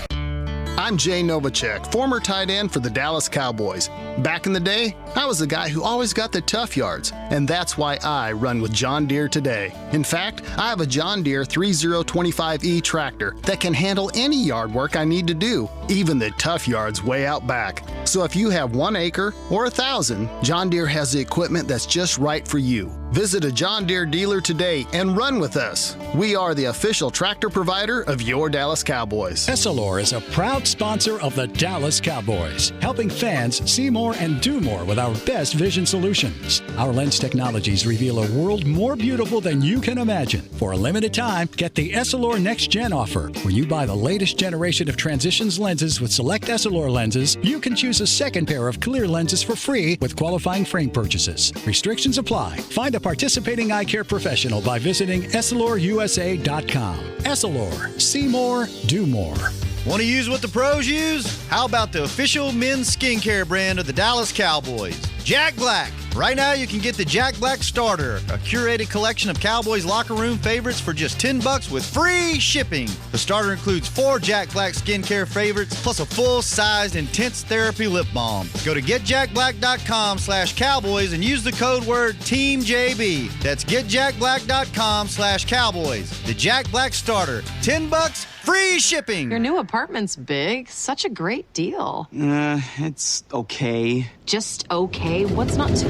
I'm Jay Novacek, former tight end for the Dallas Cowboys. Back in the day, I was the guy who always got the tough yards, and that's why I run with John Deere today. In fact, I have a John Deere 3025E tractor that can handle any yard work I need to do, even the tough yards way out back. So if you have 1 acre or 1,000, John Deere has the equipment that's just right for you. Visit a John Deere dealer today and run with us. We are the official tractor provider of your Dallas Cowboys. Essilor is a proud sponsor of the Dallas Cowboys, helping fans see more and do more with our best vision solutions. Our lens technologies reveal a world more beautiful than you can imagine. For a limited time, get the Essilor Next Gen offer. When you buy the latest generation of Transitions lenses with select Essilor lenses, you can choose a second pair of clear lenses for free with qualifying frame purchases. Restrictions apply. Find a participating eye care professional by visiting EssilorUSA.com. Essilor. See more, do more. Want to use what the pros use? How about the official men's skincare brand of the Dallas Cowboys? Jack Black. Right now you can get the Jack Black Starter, a curated collection of Cowboys locker room favorites for just $10 with free shipping. The starter includes 4 Jack Black skincare favorites plus a full-sized intense therapy lip balm. Go to getjackblack.com/Cowboys and use the code word TEAMJB. That's getjackblack.com/Cowboys. The Jack Black Starter, $10, free shipping. Your new apartment's big. Such a great deal. It's okay. Just okay? What's not to...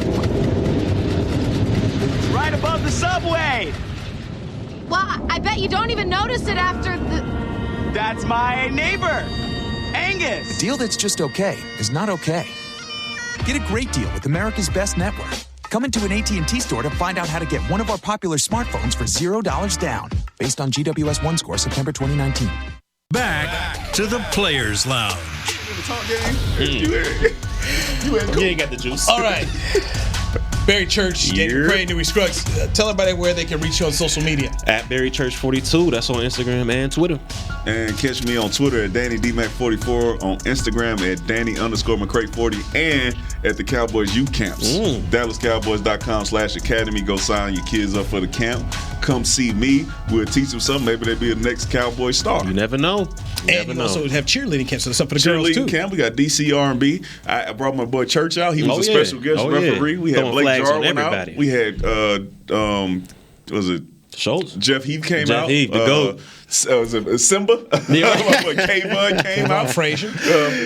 Right above the subway! Well, I bet you don't even notice it after the... That's my neighbor, Angus. A deal that's just okay is not okay. Get a great deal with America's Best Network. Come into an AT&T store to find out how to get one of our popular smartphones for $0 down, based on GWS One score September 2019. Back to the Players Lounge. You ain't got the juice. All right. Barry Church, Danny McCray, Newy Scruggs. Tell everybody where they can reach you on social media. At Barry Church 42. That's on Instagram and Twitter. And catch me on Twitter at DannyDMac44, on Instagram at Danny_McCray40, and at the Cowboys youth camps. DallasCowboys.com/academy. Go sign your kids up for the camp. Come see me. We'll teach them something. Maybe they'll be the next Cowboy star. You never know. And you also have cheerleading camps. So there's something for the girls too. Cheerleading camp. We got DC R&B. I brought my boy Church out. He was a special guest referee. We had Blake Jarwin out. We had was it Schultz. Jeff Heath came Jeff out. Heath, the GOAT. Was it Simba? K-Bud came out. Frazier.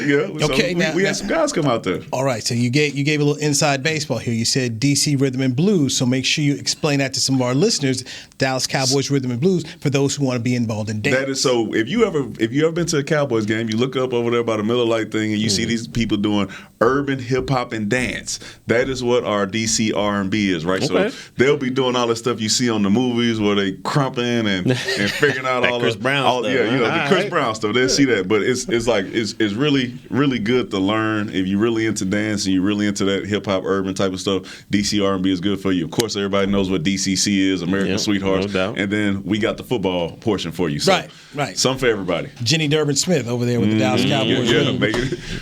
Yeah. Okay, so we had some guys come out there. All right, so you gave a little inside baseball here. You said DC Rhythm and Blues, so make sure you explain that to some of our listeners. Dallas Cowboys Rhythm and Blues for those who want to be involved in dance. That is so. If you ever been to a Cowboys game, you look up over there by the Miller Lite thing, and you see these people doing urban hip hop and dance. That is what our DC R&B is, right? Okay. So they'll be doing all the stuff you see on the movies where they crumping and figuring out all Chris the Brown stuff. the Chris Brown stuff. They'll see that, but it's really really good to learn. If you're really into dance and you're really into that hip hop urban type of stuff, DC R&B is good for you. Of course, everybody knows what DCC is, American Sweethearts, no doubt. and then we got the football portion for you. So, Right. Some for everybody. Jenny Durbin Smith over there with the Dallas Cowboys. Yeah,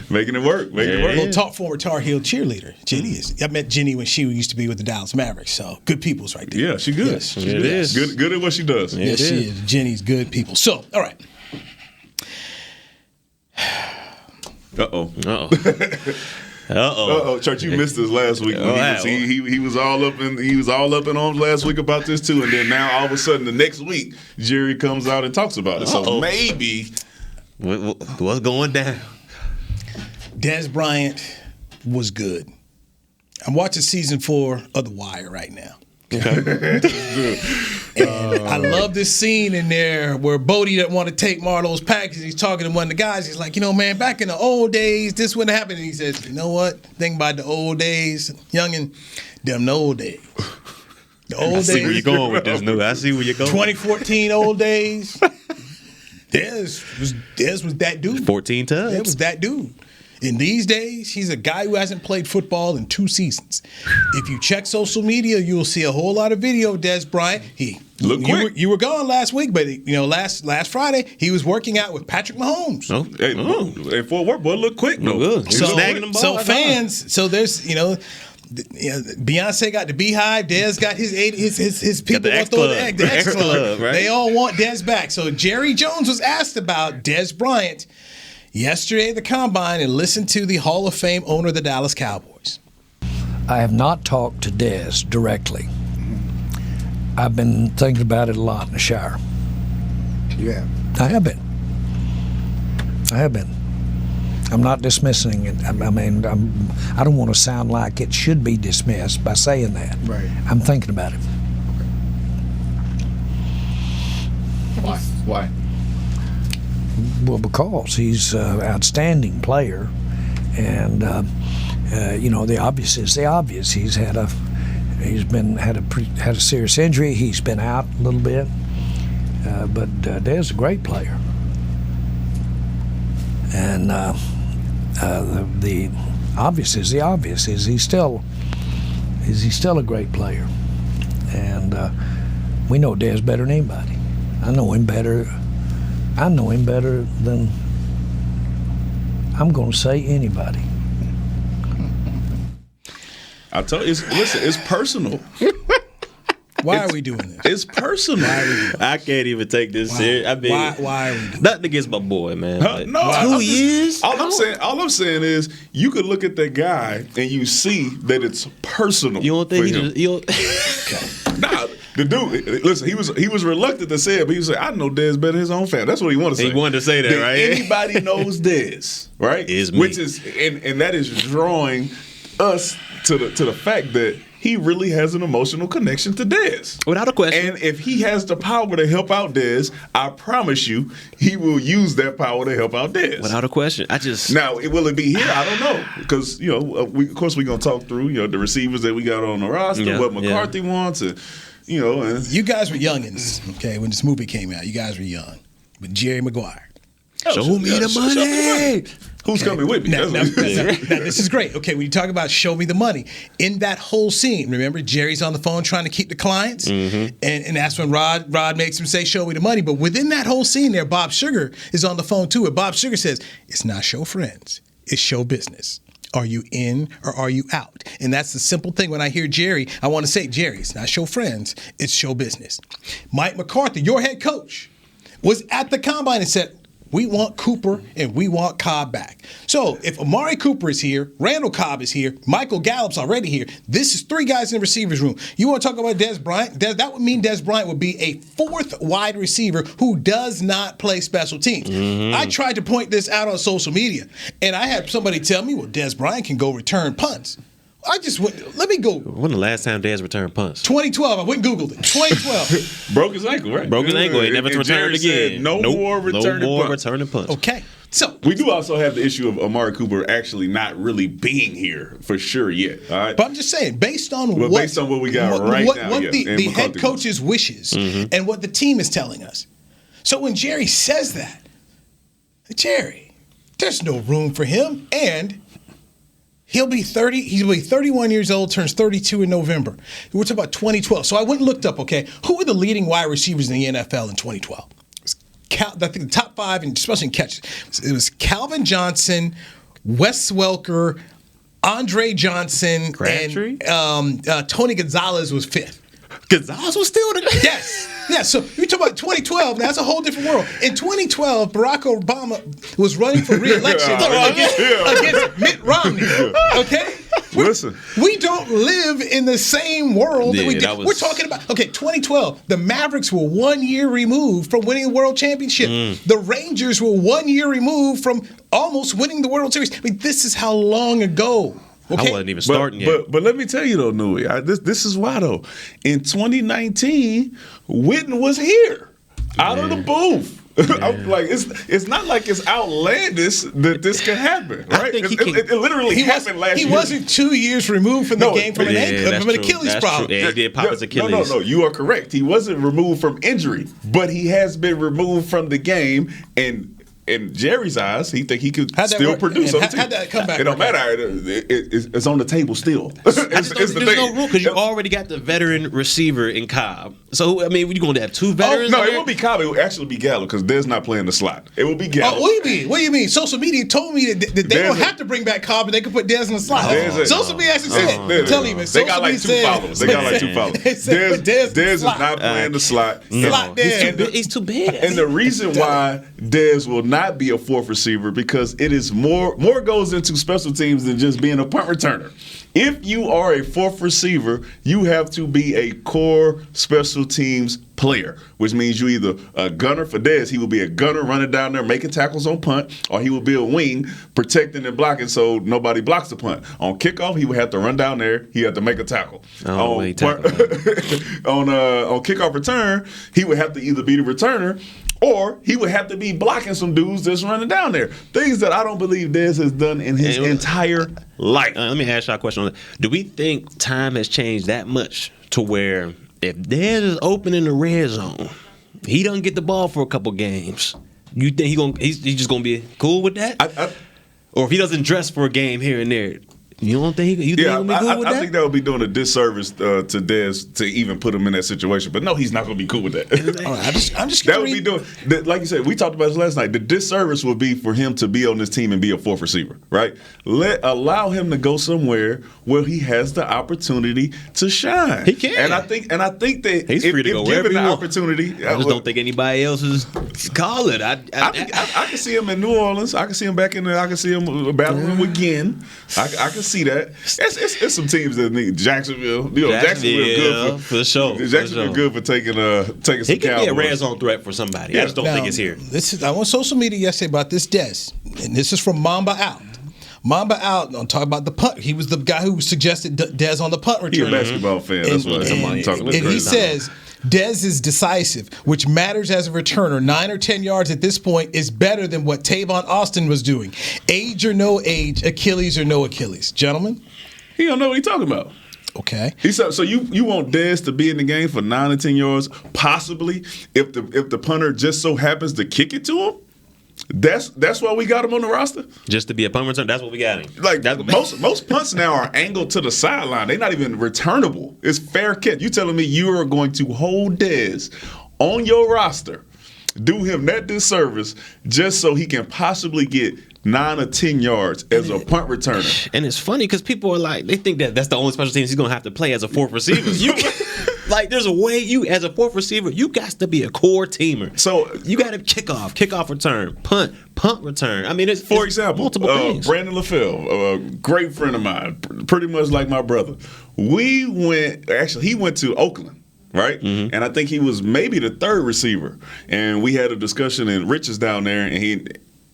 making it work. Little former Tar Heel cheerleader. Jenny is. I met Jenny when she used to be with the Dallas Mavericks. So good people's right there. Yeah, she good. Yes, She is good at what she does. Yes, she is. Jenny's good people. So, all right. Church, you missed this last week. He was all up in arms last week about this too, and then now all of a sudden the next week Jerry comes out and talks about it. So maybe what's going down? Dez Bryant was good. I'm watching season 4 of The Wire right now. Okay. And I love this scene in there where Bodie doesn't want to take Marlowe's package. He's talking to one of the guys. He's like, man, back in the old days, this wouldn't happen. And he says, you know what? Think about the old days, youngin', them the old days. The old days. I see where you're going with this, I see where you're going. 2014 old days. Dez was that dude. 14 times. Dez was that dude. In these days, he's a guy who hasn't played football in 2 seasons. If you check social media, you'll see a whole lot of video of Dez Bryant. You were gone last week, but last Friday he was working out with Patrick Mahomes. Hey, Fort Worth boy, look quick. Snagging them balls. So fans, there's Beyonce got the Beehive. Dez got his people the want the X Club. Right? They all want Dez back. So Jerry Jones was asked about Dez Bryant yesterday at the Combine, and listen to the Hall of Fame owner of the Dallas Cowboys. I have not talked to Dez directly. I've been thinking about it a lot in the shower. Yeah. I have been. I'm not dismissing it. I don't want to sound like it should be dismissed by saying that. Right. I'm thinking about it. Why? Well, because he's an outstanding player, and the obvious is the obvious. He's had a serious injury. He's been out a little bit, but Dez a great player, and the obvious is the obvious. Is he still a great player? And we know Dez better than anybody. I know him better than I'm going to say anybody. I tell you, it's personal. Why are we doing this? It's personal. I can't even take this serious. I mean, why are we doing this? Nothing against my boy, man. No, 2 years. All I'm saying is you could look at that guy and you see that it's personal. You don't think Nah, the dude. Listen, he was reluctant to say it, but he was like, "I know Dez better than his own family." That's what he wanted to say. He wanted to say that, right? Anybody knows Dez, right? Is me. Which is and that is drawing us to the fact that he really has an emotional connection to Dez. Without a question. And if he has the power to help out Dez, I promise you, he will use that power to help out Dez. Without a question. Now, will it be here? I don't know. Because, of course we're going to talk through, the receivers that we got on the roster, what McCarthy wants, and, and you guys were youngins, okay, when this movie came out. You guys were young. But Jerry Maguire. Show me the money. Who's coming with me? Now, this is great. Okay, when you talk about show me the money, in that whole scene, remember, Jerry's on the phone trying to keep the clients, and that's when Rod makes him say, show me the money. But within that whole scene there, Bob Sugar is on the phone too, and Bob Sugar says, it's not show friends, it's show business. Are you in or are you out? And that's the simple thing. When I hear Jerry, I want to say, Jerry, it's not show friends, it's show business. Mike McCarthy, your head coach, was at the Combine and said, We want Cooper and we want Cobb back. So if Amari Cooper is here, Randall Cobb is here, Michael Gallup's already here, this is 3 guys in the receivers room. You want to talk about Dez Bryant? That would mean Dez Bryant would be a 4th wide receiver who does not play special teams. I tried to point this out on social media, and I had somebody tell me, well, Dez Bryant can go return punts. I just went, let me go. When the last time Dez returned punts? 2012. I went and Googled it. 2012. Broke his ankle, right? Broke his ankle. He never returned again. No more returning punts. Okay. So we do also have the issue of Amari Cooper actually not really being here for sure yet. All right. But I'm just saying, based on what we got now, what the head coach's wishes and what the team is telling us. So when Jerry says that, Jerry, there's no room for him, and he'll be 30. He'll be 31 years old, turns 32 in November. We're talking about 2012. So I went and looked up, okay, who were the leading wide receivers in the NFL in 2012? I think the top 5, and especially in catches. It was Calvin Johnson, Wes Welker, Andre Johnson, Crabtree? and Tony Gonzalez was 5th. Gonzalez was still the guy? Yes. Yeah, so you talk about 2012, that's a whole different world. In 2012, Barack Obama was running for re-election against Mitt Romney. Okay? Listen. We don't live in the same world that we did. That was... We're talking about, 2012, the Mavericks were 1 year removed from winning the World Championship. The Rangers were 1 year removed from almost winning the World Series. I mean, this is how long ago. Okay? I wasn't even starting yet. But let me tell you though, Newy, this is why though. In 2019, Witten was here, out of the booth. I'm like, it's not like it's outlandish that this can happen, right? It literally happened last year. He wasn't 2 years removed from the game from an Achilles problem. Yeah, he did pop his Achilles. No, you are correct. He wasn't removed from injury, but he has been removed from the game, and in Jerry's eyes, he think he could still produce on the team. How'd that come back? It don't matter. It's on the table still. There's no rule because you already got the veteran receiver in Cobb. So, I mean, you're going to have 2 veterans? No, it won't be Cobb. It will actually be Gallup because Dez not playing the slot. It will be Gallup. Oh, what do you mean? What do you mean? Social media told me that they don't have to bring back Cobb and they can put Dez in the slot. Social media actually said, tell me, they got like 2 followers. Dez is not playing the slot. He's too big. And the reason why Dez will not be a 4th receiver because it is more goes into special teams than just being a punt returner. If you are a 4th receiver, you have to be a core special teams player, which means you either a gunner for Dez, he will be a gunner running down there making tackles on punt, or he will be a wing protecting and blocking so nobody blocks the punt. On kickoff, he would have to run down there, he had to make a tackle. On kickoff return, he would have to either be the returner or he would have to be blocking some dudes that's running down there. Things that I don't believe Dez has done in his entire life. Let me ask y'all a question on that. Do we think time has changed that much to where if Dez is open in the red zone, he doesn't get the ball for a couple games, you think he's just going to be cool with that? Or if he doesn't dress for a game here and there, you don't think he'll be good with that? I think that would be doing a disservice to Dez to even put him in that situation. But no, he's not going to be cool with that. I'm just that would be doing, like you said, we talked about this last night. The disservice would be for him to be on this team and be a 4th receiver, right? Allow him to go somewhere where he has the opportunity to shine. He can, and I think that he's free to go wherever given he the wants. Opportunity, I just don't think anybody else is calling. I can see him in New Orleans. I can see him back in there. I can see him battling again. I can see that. It's some teams that need Jacksonville. Jacksonville good for sure. Jacksonville good for taking some Cowboys. He can be a red zone threat for somebody. Yeah. I just don't think it's here. I went social media yesterday about this Dez, and this is from Mamba Out. Mamba Out, I'm talking about the punt. He was the guy who suggested Dez on the punt return. He's a basketball fan. That's what I'm talking about. And he says Dez is decisive, which matters as a returner. 9 or 10 yards at this point is better than what Tavon Austin was doing. Age or no age, Achilles or no Achilles. Gentlemen? He don't know what he's talking about. Okay. So you want Dez to be in the game for 9 or 10 yards, possibly, if the punter just so happens to kick it to him? That's why we got him on the roster? Just to be a punt return? That's what we got him. Like, most punts now are angled to the sideline. They're not even returnable. It's fair catch. You telling me you are going to hold Dez on your roster, do him that disservice, just so he can possibly get 9 or 10 yards as a punt returner. And it's funny because people are like, they think that that's the only special teams he's going to have to play as a 4th receiver. Like, there's a way you, as a fourth receiver, you got to be a core teamer. So you got to kickoff return, punt return. I mean, for example, multiple things. Brandon LaFell, a great friend of mine, pretty much like my brother. He went to Oakland. Right? Mm-hmm. And I think he was maybe the third receiver. And we had a discussion, and Rich is down there, and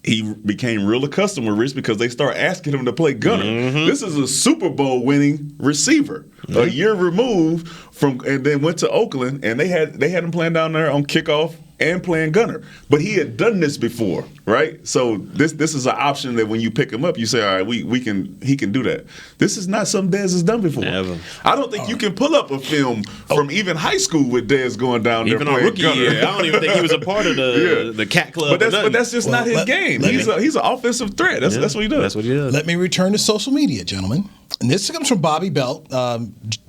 he became real accustomed with Rich because they start asking him to play gunner. Mm-hmm. This is a Super Bowl winning receiver, a year removed from, and then went to Oakland, and they had him playing down there on kickoff and playing gunner. But he had done this before, right? So this is an option that when you pick him up, you say, all right, he can do that. This is not something Dez has done before. Never. I don't think you can pull up a film from even high school with Dez going down there even playing on rookie gunner. year. I don't even think he was a part of the cat club. But that's just not his game. He's an offensive threat. That's what he does. That's what he does. Let me return to social media, gentlemen. And this comes from Bobby Belt,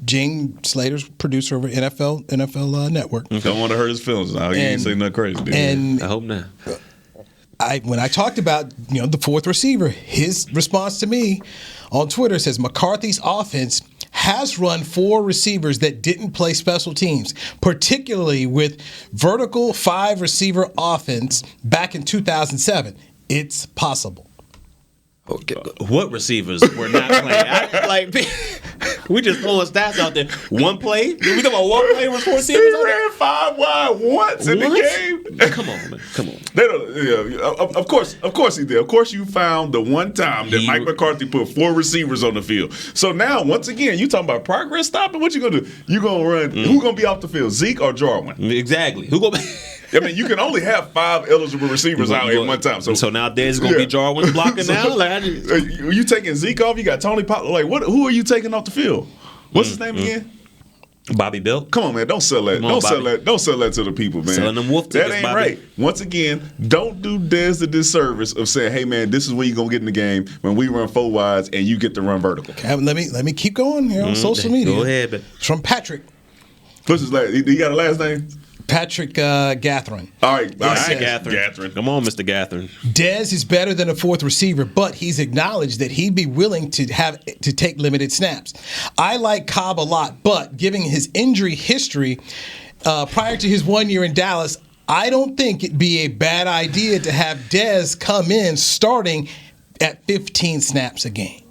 Gene Slater's producer over NFL Network. Don't want to hurt his feelings now. He ain't say nothing crazy. And I hope not. When I talked about the fourth receiver, his response to me on Twitter says McCarthy's offense has run 4 receivers that didn't play special teams, particularly with vertical 5-receiver offense back in 2007. It's possible. Okay. What receivers were not playing? We just throwing stats out there. One play? We talking about one play was 4 receivers? He ran 5 wide once in the game. Come on, man. Come on. They don't. Yeah, of course he did. Of course you found the one time that Mike McCarthy put 4 receivers on the field. So now, once again, you talking about progress stopping? What you gonna do? You gonna run? Who gonna be off the field? Zeke or Jarwin? Exactly. Who gonna be? I mean, you can only have 5 eligible receivers out at one time. So now Dez is gonna be Jarwin's blocking now. You taking Zeke off? You got Tony Pollard. Like what? Who are you taking off the field? What's his name again? Bobby Bill. Come on, man! Don't sell that. Don't sell that to the people, man. Selling them wolf tickets, that ain't Bobby. right. Once again, don't do Dez the disservice of saying, "Hey, man, this is when you're gonna get in the game when we run 4 wides and you get to run vertical." Okay, let me keep going here on social media. Go ahead, man. It's from Patrick. What's his last? You got a last name? Patrick Gathrin. All right, Gathrin. Come on, Mr. Gathrin. Dez is better than a fourth receiver, but he's acknowledged that he'd be willing to take limited snaps. I like Cobb a lot, but given his injury history prior to his 1 year in Dallas, I don't think it'd be a bad idea to have Dez come in starting at 15 snaps a game.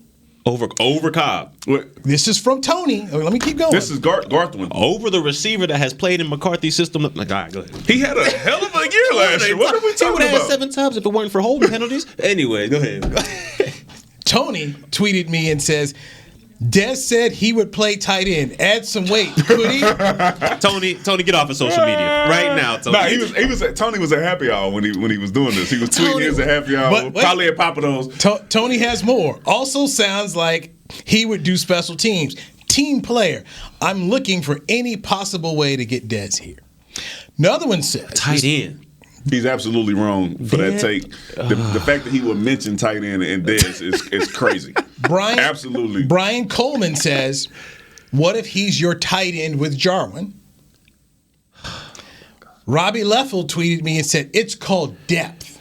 Over Cobb. This is from Tony. Let me keep going. This is Garthwin. Over the receiver that has played in McCarthy's system. Like, all right, go ahead. He had a hell of a year last year. What are we talking He would have about? had 7 times if it weren't for holding penalties. Anyway, go ahead. Tony tweeted me and says, Dez said he would play tight end. Add some weight. Could he? Tony, get off of social media right now, Tony. Nah, Tony was at happy hour when he was doing this. He was tweeting his at happy hour, probably at Papados. Tony has more. Also sounds like he would do special teams. Team player. I'm looking for any possible way to get Dez here. Another one says tight end. He's absolutely wrong for that take. The fact that he would mention tight end and Dez is crazy. Absolutely. Brian Coleman says, what if he's your tight end with Jarwin? Robbie Leffel tweeted me and said, it's called depth.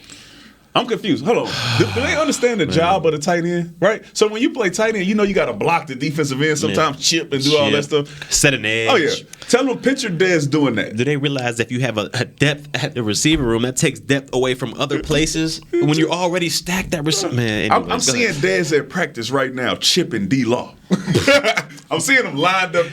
I'm confused. Hold on. Do they understand the job of the tight end? Right? So when you play tight end, you know you got to block the defensive end sometimes, chip and do all that stuff. Set an edge. Oh, yeah. Tell them, picture Dez doing that. Do they realize that if you have a depth at the receiver room, that takes depth away from other places? When you're already stacked at receiver. Man, anyway, I'm seeing Dez at practice right now, chipping D-Law. I'm seeing him lined up.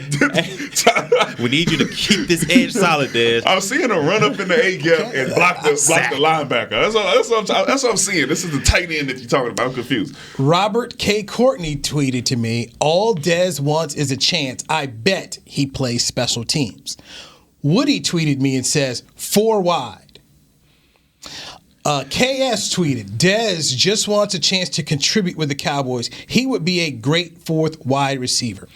We need you to keep this edge solid, Dez. I'm seeing him run up in the A-gap and block the linebacker. That's what I'm seeing. This is the tight end that you're talking about. I'm confused. Robert K. Courtney tweeted to me, all Dez wants is a chance. I bet he plays special teams. Woody tweeted me and says, 4 wide. KS tweeted, Dez just wants a chance to contribute with the Cowboys. He would be a great 4th wide receiver.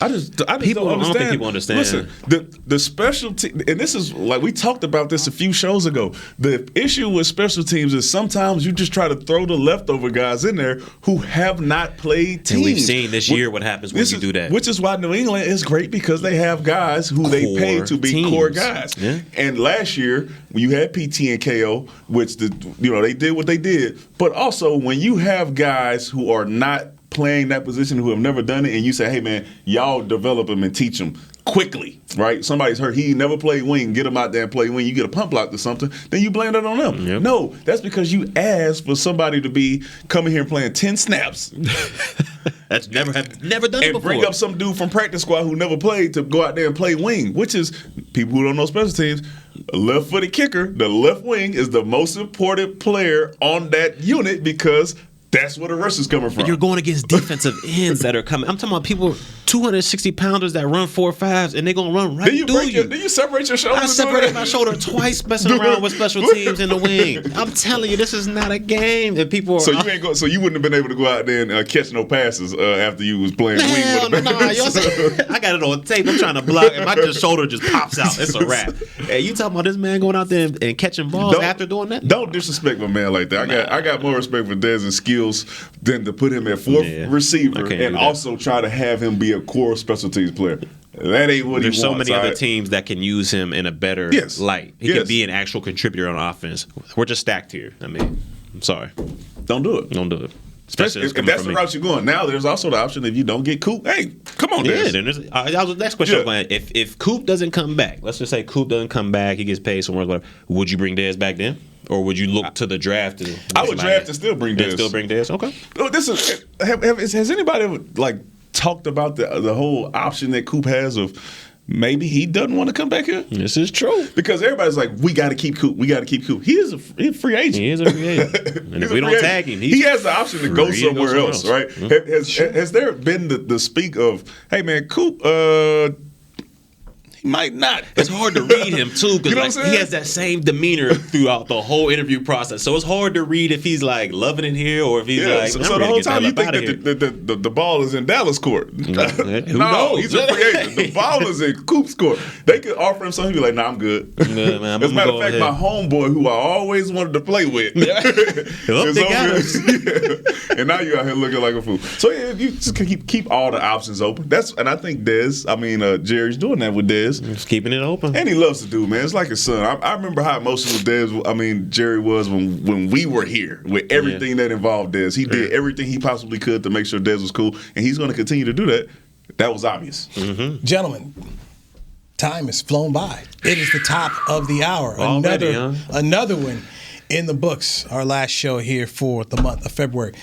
I just don't understand. I don't think people understand. Listen, the special team, and this is like we talked about this a few shows ago. The issue with special teams is sometimes you just try to throw the leftover guys in there who have not played teams. And we've seen this year what happens when you do that. Which is why New England is great because they have guys who they pay to be core guys. Yeah. And last year when you had PT and KO, which they did what they did, but also when you have guys who are not playing that position who have never done it, and you say, hey, man, y'all develop them and teach them quickly, right? Somebody's hurt. He never played wing. Get him out there and play wing. You get a pump block or something, then you blame that on them. Yep. No, that's because you asked for somebody to be coming here and playing 10 snaps. That's never done it and before. bring up some dude from practice squad who never played to go out there and play wing, which is, people who don't know special teams, a left-footed kicker, the left wing is the most important player on that unit because that's where the rush is coming from. You're going against defensive ends that are coming. I'm talking about people, 260-pounders that run 4.5s, and they're going to run right through you. Did you separate your shoulder? I separated my shoulder twice messing around with special teams in the wing. I'm telling you, this is not a game. And people are, so you wouldn't have been able to go out there and catch no passes after you was playing wing with the Bears. I got it on tape. I'm trying to block, and my shoulder just pops out. It's a wrap. Hey, you talking about this man going out there and catching balls after doing that? Don't disrespect my man like that. I got more respect for Dez's skills than to put him at fourth receiver and also try to have him be a core special teams player. That ain't what There's he wants. so many other teams that can use him in a better light. He can be an actual contributor on offense. We're just stacked here. I mean, I'm sorry. Don't do it. Don't do it. Especially if that's the route you're going. Now there's also the option if you don't get Coop. Hey, come on, Dez. Then that was the next question. If Coop doesn't come back, let's just say Coop doesn't come back, he gets paid somewhere, whatever. Would you bring Dez back then? Or would you look to the draft? I would draft and still bring Dez. Still bring Dez? Okay. Oh, has anybody ever talked about the whole option that Coop has of maybe he doesn't want to come back here? This is true. Because everybody's like, we got to keep Coop. We got to keep Coop. He's a free agent. He is a free agent. And if we don't tag him, he has the option to go somewhere else, right? Mm-hmm. Has there been the speak of, hey, man, Coop, he might not. It's hard to read him too because you know he has that same demeanor throughout the whole interview process. So it's hard to read if he's like loving it here or if he's like. So the whole time you think that the ball is in Dallas court. Who no, knows? He's a free agent. The ball is in Coop's court. They could offer him something. He'd be like, "Nah, I'm good." Man, as a matter of fact, my homeboy who I always wanted to play with is over. And now you're out here looking like a fool. So yeah, you just keep all the options open. And I think Jerry's doing that with Dez. Just keeping it open. And he loves to do, man. It's like his son. I remember how emotional Jerry was when we were here with everything that involved Dez. He did everything he possibly could to make sure Dez was cool, and he's going to continue to do that. That was obvious. Mm-hmm. Gentlemen, time has flown by. It is the top of the hour. Another one in the books. Our last show here for the month of February.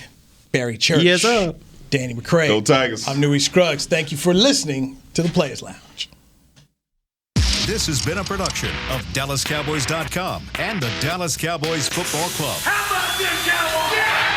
Barry Church. Yes, sir. Danny McCray. Go Tigers. I'm Newy Scruggs. Thank you for listening to the Players Lounge. This has been a production of DallasCowboys.com and the Dallas Cowboys Football Club. How about this, Cowboys? Yeah!